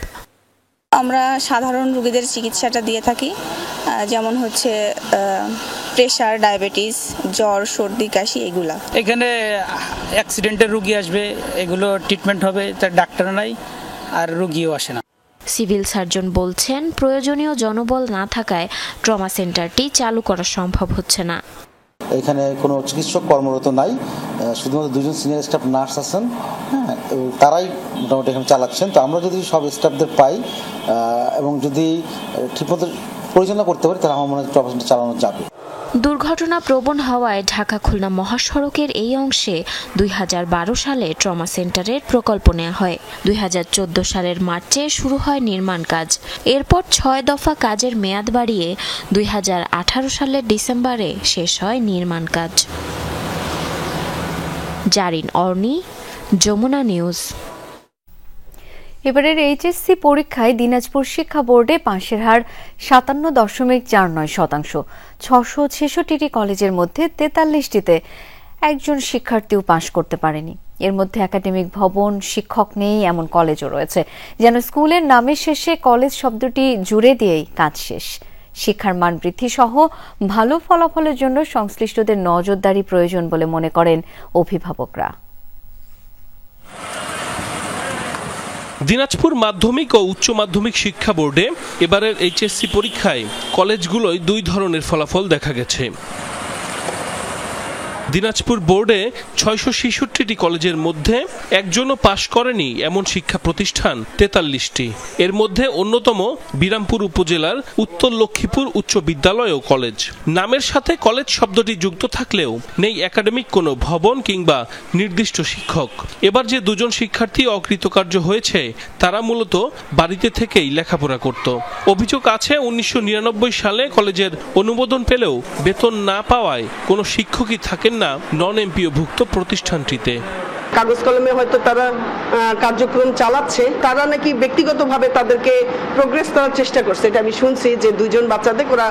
আমরা সাধারণ রোগীদের চিকিৎসাটা দিয়ে থাকি, যেমন হচ্ছে প্রেশার, ডায়াবেটিস, জ্বর, সর্দি, কাশি এগুলা। এখানে অ্যাক্সিডেন্টের রোগী আসবে, এগুলো ট্রিটমেন্ট হবে, তার ডাক্তার নাই, আর রোগীও আসে না। সিভিল সার্জন বলছেন প্রয়োজনীয় জনবল না থাকায় ট্রমা সেন্টারটি চালু করা সম্ভব হচ্ছে না। এখানে কোনো চিকিৎসক কর্মরত নাই, শুধুমাত্র 2জন সিনিয়র স্টাফ নার্স আছেন, হ্যাঁ, তারাই মোটামুটি এখানে চালাচ্ছেন। তো আমরা যদি সব স্টাফদের পাই এবং যদি ঠিকমতো পরিচালনা করতে পারি তাহলে আমার মনে হয় ট্রমা সেন্টার চালানো যাবে। দুর্ঘটনা প্রবণ হওয়ায় ঢাকা খুলনা মহাসড়কের এই অংশে 2012 সালে ট্রমা সেন্টারের প্রকল্প নেওয়া হয়। 2014 সালের মার্চে শুরু হয় নির্মাণ কাজ। এরপর 6 দফা কাজের মেয়াদ বাড়িয়ে 2018 সালের ডিসেম্বরে শেষ হয় নির্মাণ কাজ। জারিন অর্নি, যমুনা নিউজ। এবারের এইচএসসি পরীক্ষায় দিনাজপুর শিক্ষা বোর্ডে পাশের হার 57.49%। 666টি কলেজের মধ্যে 43টিতে একজন শিক্ষার্থীও পাশ করতে পারেনি। এর মধ্যে একাডেমিক ভবন, শিক্ষক নেই এমন কলেজও রয়েছে। যেন স্কুলের নামের শেষে কলেজ শব্দটি জুড়ে দিয়েই কাজ শেষ। শিক্ষার মান বৃদ্ধি সহ ভালো ফলাফলের জন্য সংশ্লিষ্টদের নজরদারি প্রয়োজন বলে মনে করেন অভিভাবকরা। দিনাজপুর মাধ্যমিক ও উচ্চ মাধ্যমিক শিক্ষা বোর্ডে এবারের এইচএসসি পরীক্ষায় কলেজগুলোয় 2 ধরনের ফলাফল দেখা গেছে। দিনাজপুর বোর্ডে 666টি কলেজের মধ্যে একজনও পাশ করেনি এমন শিক্ষা প্রতিষ্ঠান 43টি। এর মধ্যে অন্যতম বিরামপুর উপজেলার উত্তর লক্ষ্মীপুর উচ্চ বিদ্যালয় ও কলেজ। নামের সাথে কলেজ শব্দটি যুক্ত থাকলেও নেই একাডেমিক কোনো ভবন কিংবা নির্দিষ্ট শিক্ষক। এবার যে 2জন শিক্ষার্থী অকৃতকার্য হয়েছে তারা মূলত বাড়িতে থেকেই লেখাপড়া করত। অভিযোগ আছে 1999 সালে কলেজের অনুমোদন পেলেও বেতন না পাওয়ায় কোনো শিক্ষকই থাকেন না নন এমপিও ভুক্ত প্রতিষ্ঠানটিতে। কাগজ কলমে হয়তো তারা কার্যক্রম চালাচ্ছে, তারা নাকি ব্যক্তিগতভাবে তাদেরকে প্রোগ্রেস করার চেষ্টা করছে। এটা আমি শুনছি যে 2জন বাচ্চাদের ওরা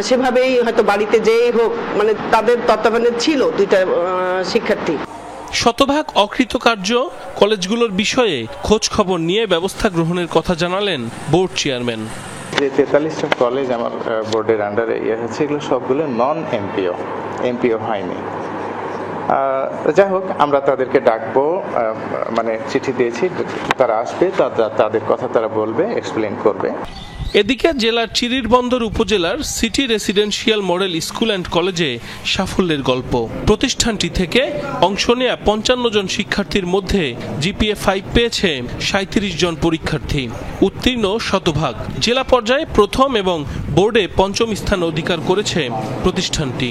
সেভাবেই হয়তো বাড়িতে যেই হোক মানে তাদের তত্ত্বাবধানে ছিল 2টা শিক্ষার্থী। শতভাগ অকৃতকার্য কলেজগুলোর বিষয়ে খোঁজ খবর নিয়ে ব্যবস্থা গ্রহণের কথা জানালেন বোর্ড চেয়ারম্যান। যে 43টা কলেজ আমার বোর্ডের আন্ডারে হচ্ছে এগুলো সবগুলো নন এমপিও হয়নি। যাই হোক আমরা তাদেরকে ডাকবো, মানে চিঠি দিয়েছি, তারা আসবে, তাদের কথা তারা বলবে, এক্সপ্লেইন করবে। এদিকে জেলার চিরিরবন্দর উপজেলার city residential model school and কলেজে সাফল্যের গল্প। প্রতিষ্ঠানটি থেকে অংশ নেয়া 55 জন শিক্ষার্থীর মধ্যে জিপিএ 5 পেয়েছে 37 জন পরীক্ষার্থী, উত্তীর্ণ শতভাগ। জেলা পর্যায়ে প্রথম এবং বোর্ডে 5ম স্থান অধিকার করেছে প্রতিষ্ঠানটি।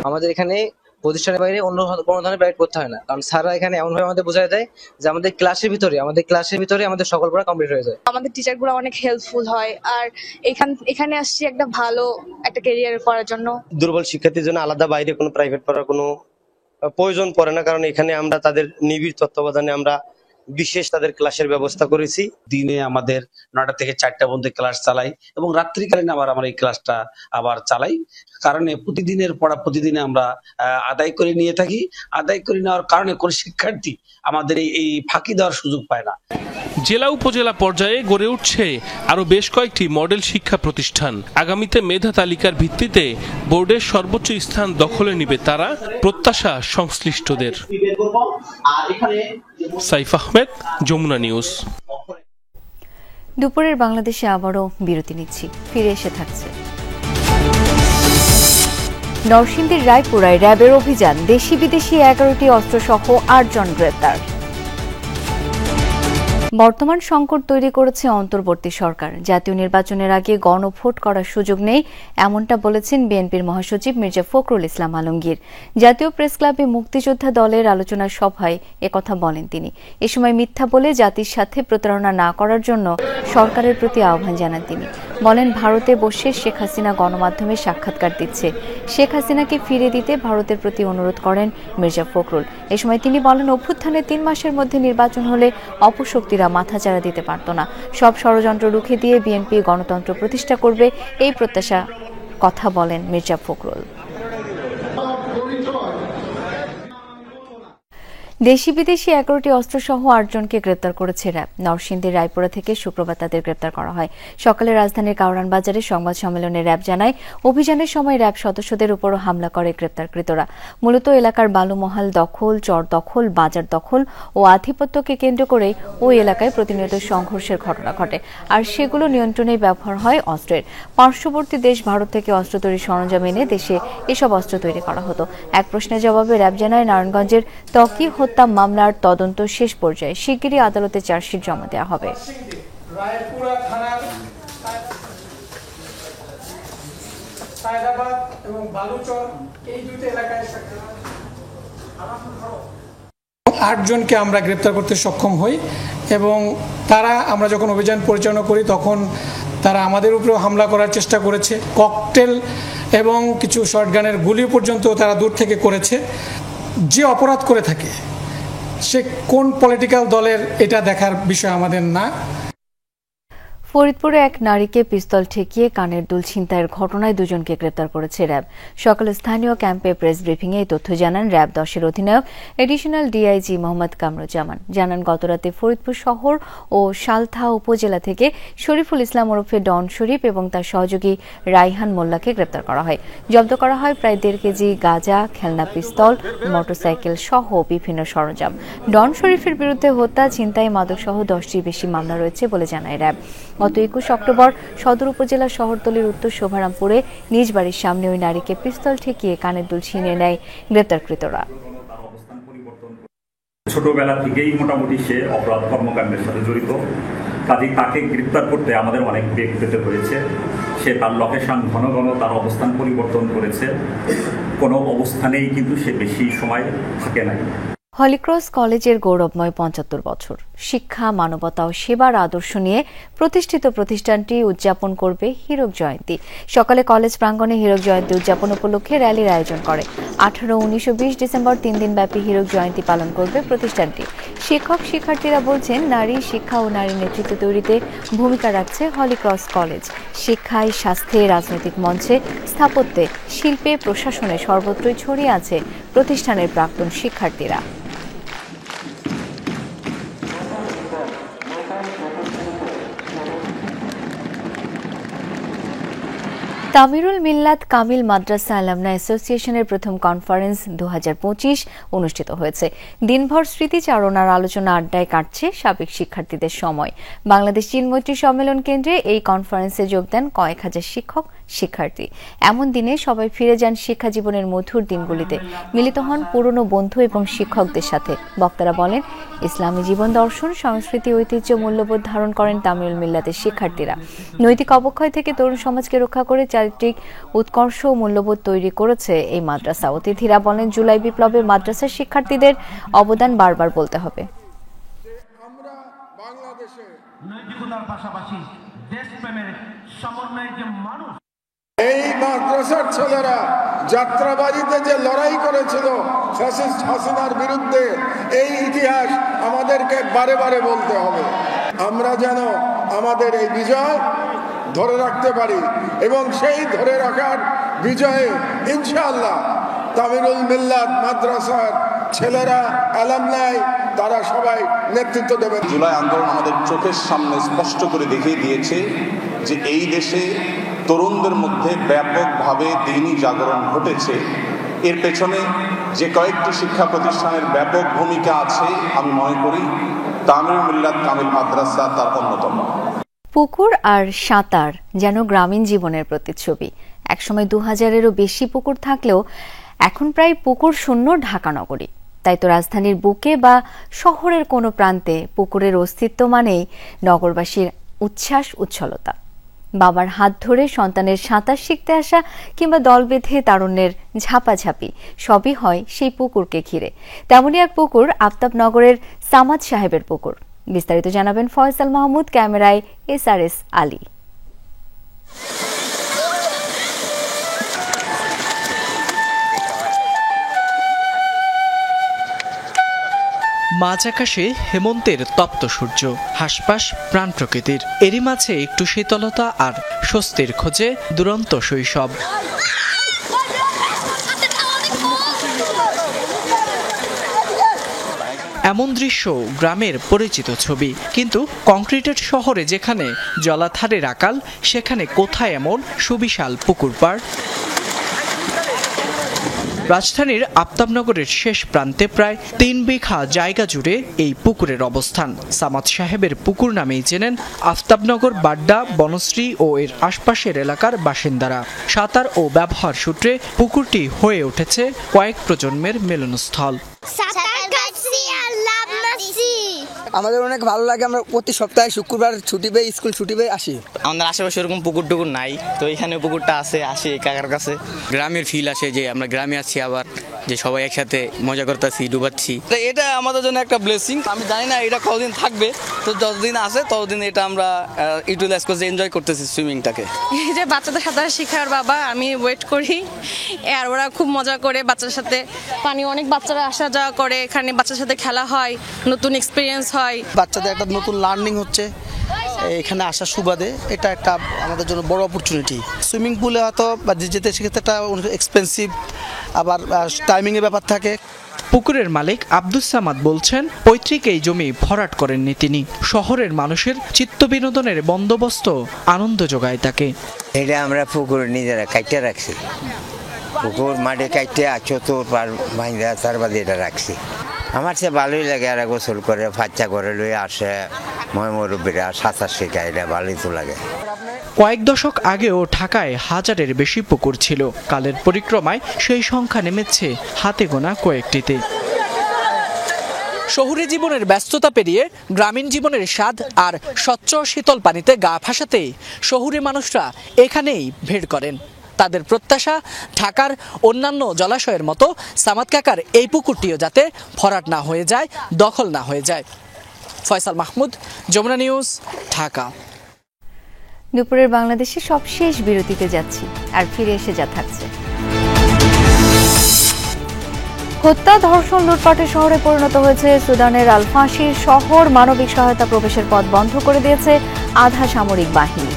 আমাদের এখানে প্রতিষ্ঠানের বাইরে অন্য কোনো ধরনের প্রাইভেট করতে হয় না, কারণ স্যাররা এখানে এমনভাবে আমাদের বোঝায় দেয় যে আমাদের ক্লাসের ভিতরে আমাদের সকল পড়া কমপ্লিট হয়ে যায়। আমাদের টিচারগুলো অনেক হেল্পফুল হয়, আর এখানে আসছি একটা ভালো একটা ক্যারিয়ার করার জন্য। দুর্বল শিক্ষার্থীর জন্য আলাদা বাইরে কোনো প্রাইভেট পড়ার কোনো প্রয়োজন পড়ে না, কারণ এখানে আমরা তাদের নিবিড় তত্ত্বাবধানে আমরা বিশেষ তাদের ক্লাসের ব্যবস্থা করেছি। দিনে আমাদের 9টা থেকে 4টা পর্যন্ত ক্লাস চালাই এবং রাত্রিকালীন আবার আমরা এই ক্লাসটা আবার চালাই। কারণে প্রতিদিনের পড়া প্রতিদিনে আমরা আদায় করে নিয়ে থাকি। আদায় করে নেওয়ার কারণে কোন শিক্ষার্থী আমাদের এই ফাঁকি দেওয়ার সুযোগ পায় না। জেলা উপজেলা পর্যায়ে গড়ে উঠছে আরো বেশ কয়েকটি মডেল শিক্ষা প্রতিষ্ঠান। আগামীতে মেধা তালিকার ভিত্তিতে বোর্ডের সর্বোচ্চ স্থান দখলে নিবে তারা, প্রত্যাশা সংশ্লিষ্টদের। সাইফ আহমেদ, যমুনা নিউজ। দুপুরের বাংলাদেশে আবারও বিরতি নিচ্ছি, ফিরে এসে থাকছে। নরসিংদীর রায়পুরায় র্যাবের অভিযান, দেশি বিদেশি 11টি অস্ত্রসহ 8 জন গ্রেপ্তার। বর্তমান সংকট তৈরি করেছে অন্তর্বর্তী সরকার। জাতীয় নির্বাচনের আগে গণভোট করার সুযোগ নেই, এমনটা বলেছেন বিএনপির মহাসচিব মির্জা ফখরুল ইসলাম আলমগীর। জাতীয় প্রেস ক্লাবে মুক্তিযোদ্ধা দলের আলোচনা সভায় একথা বলেন তিনি। এ সময় মিথ্যা বলে জাতির সাথে প্রতারণা না করার জন্য সরকারের প্রতি আহ্বান জানান তিনি। বলেন, ভারতে বসে শেখ হাসিনা গণমাধ্যমে সাক্ষাৎকার দিচ্ছে, শেখ হাসিনাকে ফিরে দিতে ভারতের প্রতি অনুরোধ করেন মির্জা ফখরুল। এ সময় তিনি বলেন, অভ্যুত্থানের 3 মাসের মধ্যে নির্বাচন হলে অপশক্তিরা মাথাচাড়া দিতে পারত না। সব ষড়যন্ত্র রুখে দিয়ে বিএনপি গণতন্ত্র প্রতিষ্ঠা করবে, এই প্রত্যাশা কথা বলেন মির্জা ফখরুল। দেশি বিদেশি 11টি অস্ত্রসহ 8 জনকে গ্রেপ্তার করেছে র্যাব। নরসিংদীর রায়পুরা থেকে শুক্রবার তাদের গ্রেপ্তার করা হয়। সকালে রাজধানীর কাউরান বাজারে সংবাদ সম্মেলনে র্যাব জানায়, অভিযানের সময় র্যাব সদস্যদের উপরও হামলা করে গ্রেপ্তারকৃতরা। মূলত এলাকার বালুমহাল দখল, চর দখল, বাজার দখল ও আধিপত্যকে কেন্দ্র করে ওই এলাকায় প্রতিনিয়ত সংঘর্ষের ঘটনা ঘটে, আর সেগুলো নিয়ন্ত্রণে ব্যবহার হয় অস্ত্রের। পার্শ্ববর্তী দেশ ভারত থেকে অস্ত্র তৈরির সরঞ্জাম এনে দেশে এসব অস্ত্র তৈরি করা হতো। এক প্রশ্নের জবাবে র্যাব জানায়, নারায়ণগঞ্জের ত্বকী হত্যা মামলার তদন্ত শেষ পর্যায়ে, শিগগিরই আদালতে চার্জশিট জমা দেওয়া হবে। এবং বালুচর এই দুটো এলাকায় 8 জনকে আমরা গ্রেপ্তার করতে সক্ষম হই এবং তারা, আমরা যখন অভিযান পরিচালনা করি তখন তারা আমাদের উপরেও হামলা করার চেষ্টা করেছে। ককটেল এবং কিছু শর্টগানের গুলি পর্যন্ত তারা দূর থেকে করেছে। যে অপরাধ করে থাকে সে কোন পলিটিক্যাল দলের, এটা দেখার বিষয় আমাদের না। ফরিদপুরে এক নারীকে পিস্তল ঠেকিয়ে কানের দুল ছিনতাইয়ের ঘটনায় 2 জনকে গ্রেপ্তার করেছে র্যাব। সকালে স্থানীয় ক্যাম্পে প্রেস ব্রিফিংয়ে এই তথ্য জানান র্যাব 10-এর অধিনায়ক এডিশনাল ডিআইজি মোহাম্মদ কামরুজ্জামান। জানান, গতরাতে ফরিদপুর শহর ও সালথা উপজেলা থেকে শরীফুল ইসলাম ওরফে ডন শরীফ এবং তার সহযোগী রাইহান মোল্লাকে গ্রেপ্তার করা হয়। জব্দ করা হয় প্রায় 1.5 কেজি গাঁজা, খেলনা পিস্তল, মোটরসাইকেল সহ বিভিন্ন সরঞ্জাম। ডন শরীফের বিরুদ্ধে হত্যা, ছিনতাই, মাদক সহ 10টির বেশি মামলা রয়েছে বলে জানায় র্যাব। গত 21 অক্টোবর সদর উপজেলা শহরতলির উত্তর শোভারামপুরে নিজ বাড়ির সামনে ওই নারীকে পিস্তল ঠেকিয়ে কানের দুল ছিনিয়ে নেয় গ্রেপ্তারকৃতরা। ছোটবেলা থেকেই মোটামুটি সে অপরাধ কর্মকাণ্ডের সাথে জড়িত, কাজেই তাকে গ্রেপ্তার করতে আমাদের অনেক বেগ পেতে হয়েছে। সে তার লোকেশন ঘন ঘন তার অবস্থান পরিবর্তন করেছে, কোনো অবস্থানেই কিন্তু সে বেশি সময় থাকে নাই। হলিক্রস কলেজের গৌরবময় 75 বছর শিক্ষা, মানবতা ও সেবার আদর্শ নিয়ে প্রতিষ্ঠিত প্রতিষ্ঠানটি উদযাপন করবে হীরক জয়ন্তী। সকালে কলেজ প্রাঙ্গণে হীরক জয়ন্তী উদযাপন উপলক্ষে র্যালির আয়োজন করে। 18, 19 ও 20 ডিসেম্বর 3 দিনব্যাপী হীরক জয়ন্তী পালন করবে প্রতিষ্ঠানটি। শিক্ষক শিক্ষার্থীরা বলছেন, নারী শিক্ষা ও নারী নেতৃত্ব তৈরিতে ভূমিকা রাখছে হলিক্রস কলেজ। শিক্ষায়, স্বাস্থ্যে, রাজনৈতিক মঞ্চে, স্থাপত্যে, শিল্পে, প্রশাসনে সর্বত্রই ছড়িয়ে আছে প্রতিষ্ঠানের প্রাক্তন শিক্ষার্থীরা। তামিরুল মিল্লাত কামিল মাদ্রাসা অ্যালামনাই অ্যাসোসিয়েশনের প্রথম কনফারেন্স 2025 অনুষ্ঠিত হয়েছে। দিনভর স্মৃতিচারণার আলোচনা আড্ডায় কাটছে সাবেক শিক্ষার্থীদের সময়। বাংলাদেশ চীন মৈত্রী সম্মেলন কেন্দ্রে এই কনফারেন্সে যোগ দেন কয়েক হাজার শিক্ষক শিক্ষার্থী। এমন দিনে সবাই ফিরে যান শিক্ষা জীবনের মধুর দিনগুলিতে, মিলিত হন পুরনো বন্ধু এবং শিক্ষকদের সাথে। বক্তারা বলেন, ইসলামী জীবন দর্শন, সংস্কৃতি, ঐতিহ্য, মূল্যবোধ ধারণ করেন তামিরুল মিল্লাতের শিক্ষার্থীরা। নৈতিক অবক্ষয় থেকে তরুণ সমাজকে রক্ষা করে চারিত্রিক উৎকর্ষ ও মূল্যবোধ তৈরি করেছে এই মাদ্রাসা। অতিথিরা বলেন, জুলাই বিপ্লবে মাদ্রাসার শিক্ষার্থীদের অবদান বারবার বলতে হবে। আমরা বাংলাদেশে নৈতিকতার পাশাপাশি দেশপ্রেমের সমন্বয়ের যে মানুষ, এই মাদ্রাসার ছেলেরা যাত্রাবাড়িতে যে লড়াই করেছিল ফ্যাসিস্ট হাসিনার বিরুদ্ধে, এই ইতিহাস আমাদেরকে বারে বারে বলতে হবে। আমরা যেন আমাদের এই বিজয় ধরে রাখতে পারি এবং সেই ধরে রাখার বিজয়ে ইনশাআল্লাহ তামিরুল মিল্লাত মাদ্রাসার ছেলেরা, অ্যালামনাই, তারা সবাই নেতৃত্ব দেবেন। জুলাই আন্দোলন আমাদের চোখের সামনে স্পষ্ট করে দেখিয়ে দিয়েছে যে এই দেশে তরুণদের মধ্যে ব্যাপকভাবে দ্বীনি জাগরণ ঘটেছে। এর পেছনে যে কয়েকটি শিক্ষা প্রতিষ্ঠানের ব্যাপক ভূমিকা আছে, আমি মনে করি তামিরুল মিল্লাত কামিল মাদ্রাসা তার অন্যতম। পুকুর আর সাঁতার যেন গ্রামীণ জীবনের প্রতিচ্ছবি। একসময় 2000-এরও বেশি পুকুর থাকলেও এখন প্রায় পুকুর শূন্য ঢাকা নগরী। তাই তো রাজধানীর বুকে বা শহরের কোনো প্রান্তে পুকুরের অস্তিত্ব মানেই নগরবাসীর উচ্ছ্বাস, উচ্ছলতা। বাবার হাত ধরে সন্তানের সাঁতার শিখতে আসা কিংবা দল বেঁধে তারুণ্যের ঝাপাঝাপি সবই হয় সেই পুকুরকে ঘিরে। তেমনই এক পুকুর আফতাবনগরের সামাদ সাহেবের পুকুর। বিস্তারিত জানাবেন ফয়সাল মাহমুদ, ক্যামেরায় SRS আলী। মাঝ আকাশে হেমন্তের তপ্ত সূর্য, হাসপাস প্রাণ প্রকৃতির, এরই মাঝে একটু শীতলতা আর স্বস্তির খোঁজে দুরন্ত শৈশব। এমন দৃশ্য গ্রামের পরিচিত ছবি, কিন্তু কংক্রিটেড শহরে যেখানে জলাধারের আকাল, সেখানে কোথায় এমন সুবিশাল পুকুর পাড়? রাজধানীর আফতাবনগরের শেষ প্রান্তে প্রায় ৩ বিঘা জায়গা জুড়ে এই পুকুরের অবস্থান। সামাদ সাহেবের পুকুর নামেই চেনেন আফতাবনগর, বাড্ডা, বনশ্রী ও এর আশপাশের এলাকার বাসিন্দারা। সাঁতার ও ব্যবহার সূত্রে পুকুরটি হয়ে উঠেছে কয়েক প্রজন্মের মিলনস্থল। আমাদের অনেক ভালো লাগে, আমরা প্রতি সপ্তাহে শুক্রবার ছুটি পেয়ে, স্কুল ছুটি পেয়ে আসি। আমাদের আশেপাশে ওরকম পুকুর টুকুর নাই, তো এখানে পুকুরটা আছে, আসি কাকার কাছে, গ্রামের ফিল আসে যে আমরা গ্রামে আছি, আবার যে সবাই একসাথে মজা করতেছি, ডুবাচ্ছি। এটা আমাদের জন্য একটা ব্লেসিং। আমি জানি না এটা কতদিন থাকবে, তো যতদিন আছে ততদিন এটা আমরা ইউটিলাইজ করতে এনজয় করতেছি সুইমিংটাকে। এই যে বাচ্চাদের সাঁতার শেখার বাবা, আমি ওয়েট করি, আর ওরা খুব মজা করে বাচ্চাদের সাথে, পানি অনেক বাচ্চারা আসা যাওয়া করে, এখানে বাচ্চাদের সাথে খেলা হয়, নতুন এক্সপিরিয়েন্স হয়, বাচ্চাদের একটা নতুন লার্নিং হচ্ছে এখানে আসার সুবাদে। এটা একটা আমাদের জন্য বড় অপরচুনিটি। সুইমিং পুলে হয়তো যেতে সেক্ষেত্রে একটা এক্সপেন্সিভ, আবার টাইমিংয়ের ব্যাপার থাকে। পুকুরের মালিক আব্দুস সামাদ বলছেন, পৈতৃক এই জমি ভরাট করেননি তিনি। শহরের মানুষের চিত্ত বিনোদনের বন্দোবস্ত আনন্দ যোগায় তাকে। এটা আমরা পুকুর নিজেরা কাইটে রাখছি, পুকুর মাঠে কাইটে চতুর ভাঙা তার বাদে এটা রাখছি। আমার সে ভালোই লাগে, আর গোসল করে বাচ্চা করে লয়ে আসে, মুরব্বীরা সাঁতার শেখায়, এটা ভালোই তো লাগে। কয়েক দশক আগেও ঢাকায় হাজারের বেশি পুকুর ছিল। কালের পরিক্রমায় সেই সংখ্যা নেমেছে হাতে গোনা কয়েকটিতে। শহুরে জীবনের ব্যস্ততা পেরিয়ে গ্রামীণ জীবনের স্বাদ আর স্বচ্ছ শীতল পানিতে গা ভাসাতে শহুরে মানুষরা এখানেই ভিড় করেন। তাদের প্রত্যাশা, ঢাকার অন্যান্য জলাশয়ের মতো সামাদ কাকার এই পুকুরটিও যাতে ভরাট না হয়ে যায়, দখল না হয়ে যায়। ফয়সাল মাহমুদ, যমুনা নিউজ, ঢাকা। দুপুরের বাংলাদেশে সবশেষ বিরতিতে যাচ্ছি, আর ফিরে এসে যা থাকছে। হত্যা, ধর্ষণ, লুটপাটের শহরে পরিণত হয়েছে সুদানের আল-ফাশির শহর। মানবিক সহায়তা প্রবেশের পথ বন্ধ করে দিয়েছে আধা সামরিক বাহিনী।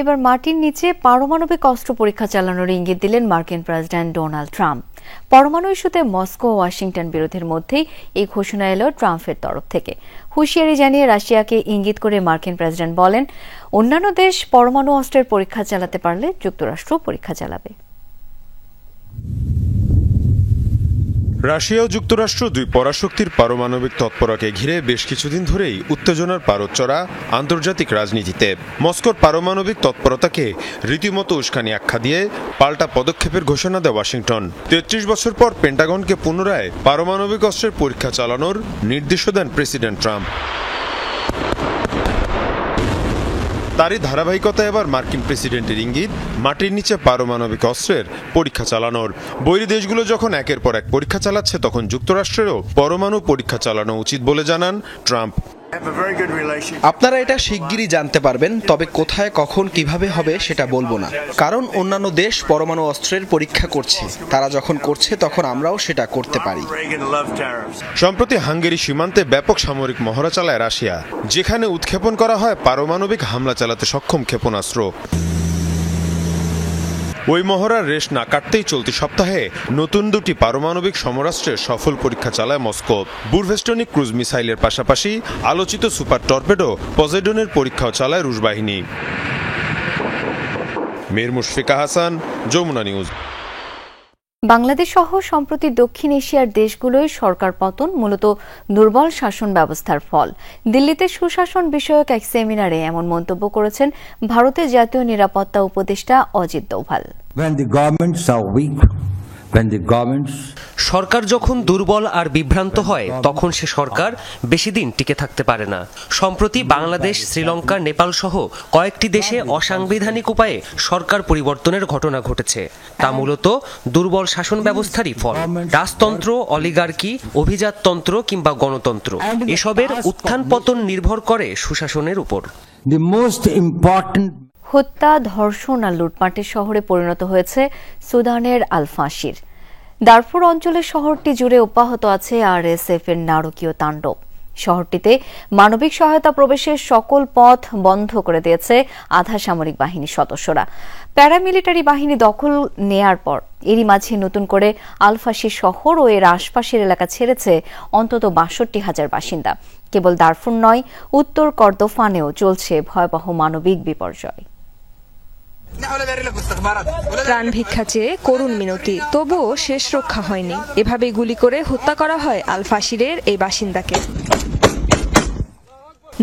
এবার মাটির নিচে পারমাণবিক অস্ত্র পরীক্ষা চালানোর ইঙ্গিত দিলেন মার্কিন প্রেসিডেন্ট ডোনাল্ড ট্রাম্প। পরমাণু ইস্যুতে মস্কো ও ওয়াশিংটন বিরোধের মধ্যেই এই ঘোষণা এলো ট্রাম্পের তরফ থেকে। হুঁশিয়ারি জানিয়ে রাশিয়াকে ইঙ্গিত করে মার্কিন প্রেসিডেন্ট বলেন, অন্যান্য দেশ পরমাণু অস্ত্রের পরীক্ষা চালাতে পারলে যুক্তরাষ্ট্র পরীক্ষা চালাবে। রাশিয়া ও যুক্তরাষ্ট্র দুই পরাশক্তির পারমাণবিক তৎপরতাকে ঘিরে বেশ কিছুদিন ধরেই উত্তেজনার পারদ চড়া আন্তর্জাতিক রাজনীতিতে। মস্কোর পারমাণবিক তৎপরতাকে রীতিমতো উস্কানি আখ্যা দিয়ে পাল্টা পদক্ষেপের ঘোষণা দেয় ওয়াশিংটন। ৩৩ বছর পর পেন্টাগনকে পুনরায় পারমাণবিক অস্ত্রের পরীক্ষা চালানোর নির্দেশ দেন প্রেসিডেন্ট ট্রাম্প। তারই ধারাবাহিকতা এবার মার্কিন প্রেসিডেন্টের ইঙ্গিত মাটির নিচে পারমাণবিক অস্ত্রের পরীক্ষা চালানোর। বৈরী দেশগুলো যখন একের পর এক পরীক্ষা চালাচ্ছে, তখন যুক্তরাষ্ট্রেরও পরমাণু পরীক্ষা চালানো উচিত বলে জানান ট্রাম্প। আপনারা এটা শিগগিরই জানতে পারবেন, তবে কোথায়, কখন, কিভাবে হবে সেটা বলবো না, কারণ অন্যান্য দেশ পরমাণু অস্ত্রের পরীক্ষা করছে। তারা যখন করছে তখন আমরাও সেটা করতে পারি। সম্প্রতি হাঙ্গেরি সীমান্তে ব্যাপক সামরিক মহড়া চালায় রাশিয়া, যেখানে উৎক্ষেপণ করা হয় পারমাণবিক হামলা চালাতে সক্ষম ক্ষেপণাস্ত্র। ওই মহড়ার রেশ না কাটতেই চলতি সপ্তাহে নতুন দুটি পারমাণবিক সমরাস্ত্রের সফল পরীক্ষা চালায় মস্কো। বুরভেস্টনিক ক্রুজ মিসাইলের পাশাপাশি আলোচিত সুপার টর্পেডো পজেডনের পরীক্ষাও চালায় রুশ বাহিনী। মীর মুশফিকা হাসান, যমুনা নিউজ। বাংলাদেশ সহ সম্প্রতি দক্ষিণ এশিয়ার দেশগুলোয় সরকার পতন মূলত দুর্বল শাসন ব্যবস্থার ফল। দিল্লিতে সুশাসন বিষয়ক এক সেমিনারে এমন মন্তব্য করেছেন ভারতের জাতীয় নিরাপত্তা উপদেষ্টা অজিত দোভাল। সরকার যখন দুর্বল আর বিভ্রান্ত হয়, তখন সে সরকার বেশি দিন টিকে থাকতে পারে না। সম্প্রতি বাংলাদেশ, শ্রীলঙ্কা, নেপাল সহ কয়েকটি দেশে অসাংবিধানিক উপায়ে সরকার পরিবর্তনের ঘটনা ঘটেছে। তা মূলত দুর্বল শাসন ব্যবস্থারই ফল। রাজতন্ত্র, অলিগার্কি, অভিজাততন্ত্র কিংবা গণতন্ত্র, এসবের উত্থান পতন নির্ভর করে সুশাসনের উপর। হত্যা, ধর্ষণ আর লুটপাটের শহরে পরিণত হয়েছে সুদানের আল-ফাশির। দারফুর অঞ্চলের শহরটি জুড়ে অব্যাহত আছে আরএসএফ এর নারকীয় তাণ্ডব। শহরটিতে মানবিক সহায়তা প্রবেশের সকল পথ বন্ধ করে দিয়েছে আধা সামরিক বাহিনীর সদস্যরা। প্যারামিলিটারি বাহিনী দখল নেয়ার পর এরই মাঝে নতুন করে আল-ফাশি শহর ও এর আশপাশের এলাকা ছেড়েছে অন্তত ৬২,০০০ বাসিন্দা। কেবল দারফুর নয়, উত্তর কর্দোফানেও চলছে ভয়াবহ মানবিক বিপর্যয়। প্রাণ ভিক্ষা চেয়ে করুণ মিনতি, তবুও শেষ রক্ষা হয়নি। এভাবে গুলি করে হত্যা করা হয় আল-ফাশিরের এই বাসিন্দাকে।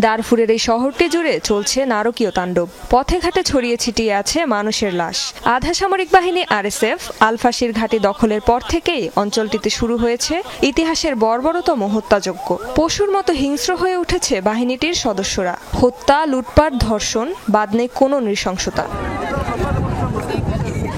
দারফুরের এই শহরটি জুড়ে চলছে নারকীয় তাণ্ডব। পথে ঘাটে ছড়িয়ে ছিটিয়ে আছে মানুষের লাশ। আধা সামরিক বাহিনী আরএসএফ আল-ফাশির ঘাঁটি দখলের পর থেকেই অঞ্চলটিতে শুরু হয়েছে ইতিহাসের বর্বরতম হত্যাযজ্ঞ। পশুর মতো হিংস্র হয়ে উঠেছে বাহিনীটির সদস্যরা। হত্যা, লুটপাট, ধর্ষণ, বাদ নেই কোনো নৃশংসতা।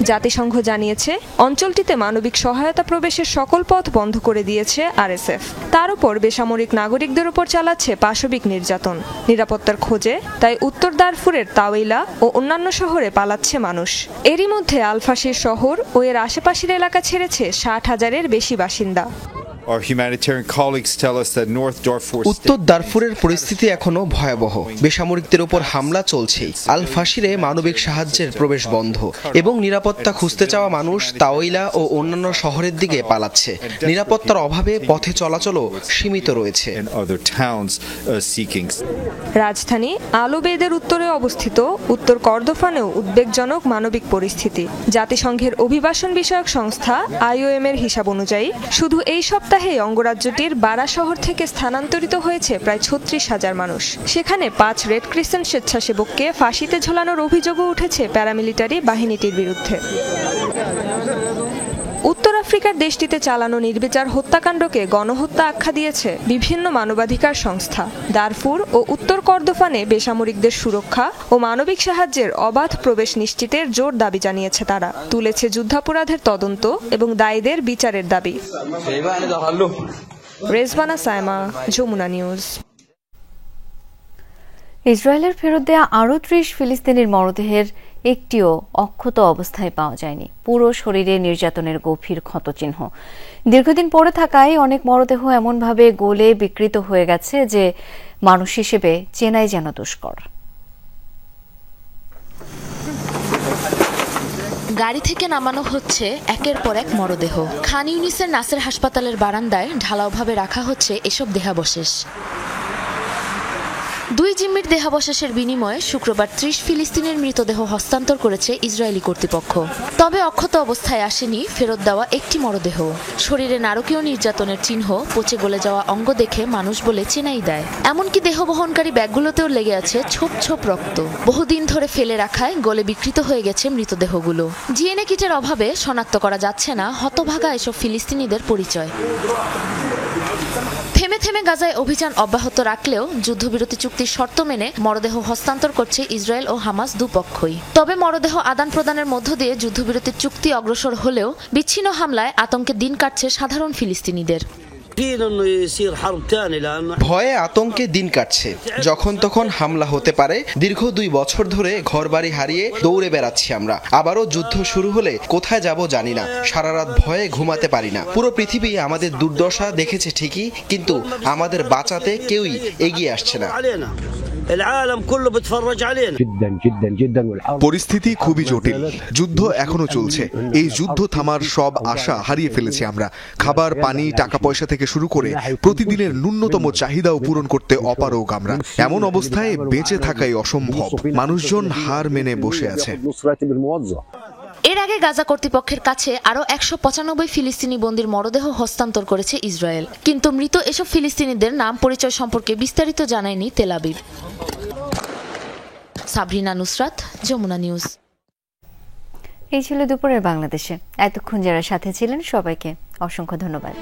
জাতিসংঘ জানিয়েছে অঞ্চলটিতে মানবিক সহায়তা প্রবেশের সকল পথ বন্ধ করে দিয়েছে আরএসএফ। তার উপর বেসামরিক নাগরিকদের উপর চালাচ্ছে পাশবিক নির্যাতন। নিরাপত্তার খোঁজে তাই উত্তর দারফুরের তাওইলা ও অন্যান্য শহরে পালাচ্ছে মানুষ। এরই মধ্যে আল-ফাশির শহর ও এর আশেপাশের এলাকা ছেড়েছে ৬০,০০০-এর বেশি বাসিন্দা। উত্তর দারফুরের পরিস্থিতি এখনো ভয়াবহ। বেসামরিকদের উপর হামলা চলছেই। আল-ফাশিরে মানবিক সাহায্যের প্রবেশ বন্ধ এবং নিরাপত্তা খুঁজতে চাওয়া মানুষ তাওইলা ও অন্যান্য শহরের দিকে পালাচ্ছে। নিরাপত্তার অভাবে পথে চলাচলও সীমিত রয়েছে। রাজধানী আল-ওবেইদের উত্তরে অবস্থিত উত্তর কর্দোফানেও উদ্বেগজনক মানবিক পরিস্থিতি। জাতিসংঘের অভিবাসন বিষয়ক সংস্থা IOM এর হিসাব অনুযায়ী শুধু এই সপ্তাহে অঙ্গরাজ্যটির বারা শহর থেকে স্থানান্তরিত হয়েছে প্রায় ৩৬,০০০ মানুষ। সেখানে ৫ রেড ক্রিসেন্ট স্বেচ্ছাসেবককে ফাঁসিতে ঝোলানোর অভিযোগও উঠেছে প্যারামিলিটারি বাহিনীটির বিরুদ্ধে। উত্তর আফ্রিকার দেশটিতে চালানো নির্বিচার হত্যাকাণ্ডকে গণহত্যা আখ্যা দিয়েছে বিভিন্ন মানবাধিকার সংস্থা। দারফুর ও উত্তর কর্দোফানে বেসামরিকদের সুরক্ষা ও মানবিক সাহায্যের অবাধ প্রবেশ নিশ্চিতের জোর দাবি জানিয়েছে তারা। তুলেছে যুদ্ধাপরাধের তদন্ত এবং দায়ীদের বিচারের দাবি। রেজবানা সায়মা, যমুনা নিউজ। ইসরায়েলের ফেরত দেয়া আরও ৩০ ফিলিস্তিনির মরদেহের একটিও অক্ষত অবস্থায় পাওয়া যায়নি। পুরো শরীরে নির্যাতনের গভীর ক্ষতচিহ্ন। দীর্ঘদিন পড়ে থাকায় অনেক মরদেহ এমনভাবে গলে বিকৃত হয়ে গেছে যে মানুষ হিসেবে চেনাই যেন দুষ্কর। গাড়ি থেকে নামানো হচ্ছে একের পর এক মরদেহ। খান ইউনিসের নাসের হাসপাতালের বারান্দায় ঢালাওভাবে রাখা হচ্ছে এসব দেহাবশেষ। 2 জিম্মির দেহাবশেষের বিনিময়ে শুক্রবার 30 ফিলিস্তিনের মৃতদেহ হস্তান্তর করেছে ইসরায়েলি কর্তৃপক্ষ। তবে অক্ষত অবস্থায় আসেনি ফেরত দেওয়া একটি মরদেহ। শরীরে নারকীয় নির্যাতনের চিহ্ন, পচে গলে যাওয়া অঙ্গ দেখে মানুষ বলে চেনাই দেয়। এমনকি দেহ বহনকারী ব্যাগগুলোতেও লেগে আছে ছোপ ছোপ রক্ত। বহুদিন ধরে ফেলে রাখায় গলে বিকৃত হয়ে গেছে মৃতদেহগুলো। জিএনএ কিটের অভাবে শনাক্ত করা যাচ্ছে না হতভাগা এসব ফিলিস্তিনিদের পরিচয়। থেমে থেমে গাজায় অভিযান অব্যাহত রাখলেও যুদ্ধবিরতি চুক্তির শর্ত মেনে মরদেহ হস্তান্তর করছে ইসরায়েল ও হামাস দুপক্ষই। তবে মরদেহ আদান প্রদানের মধ্য দিয়ে যুদ্ধবিরতির চুক্তি অগ্রসর হলেও বিচ্ছিন্ন হামলায় আতঙ্কে দিন কাটছে সাধারণ ফিলিস্তিনিদের। ভয়ে আতঙ্কে দিন কাটছে। যখন তখন হামলা হতে পারে। দীর্ঘ 2 বছর ধরে ঘরবাড়ি হারিয়ে দৌড়ে বেড়াচ্ছি আমরা। আবারও যুদ্ধ শুরু হলে কোথায় যাব জানি না। সারা রাত ভয়ে ঘুমাতে পারি না। পুরো পৃথিবী আমাদের দুর্দশা দেখেছে ঠিকই, কিন্তু আমাদের বাঁচাতে কেউই এগিয়ে আসছে না। পরিস্থিতি খুবই জটিল। যুদ্ধ এখনো চলছে। এই যুদ্ধ থামার সব আশা হারিয়ে ফেলেছি আমরা। খাবার, পানি, টাকা পয়সা থেকে শুরু করে প্রতিদিনের ন্যূনতম চাহিদাও পূরণ করতে অপারগ আমরা। এমন অবস্থায় বেঁচে থাকাই অসম্ভব। মানুষজন হার মেনে বসে আছে। এর আগে গাজা কর্তৃপক্ষের কাছে আরও 195 ফিলিস্তিনি বন্দীর মরদেহ হস্তান্তর করেছে ইসরায়েল। কিন্তু মৃত এসব ফিলিস্তিনিদের নাম পরিচয় সম্পর্কে বিস্তারিত জানায়নি Tel Aviv. Sabrina Nusrat, Jamuna news. এই ছিল দুপুরের বাংলাদেশে। এতক্ষণ যারা সাথে ছিলেন সবাইকে অসংখ্য ধন্যবাদ।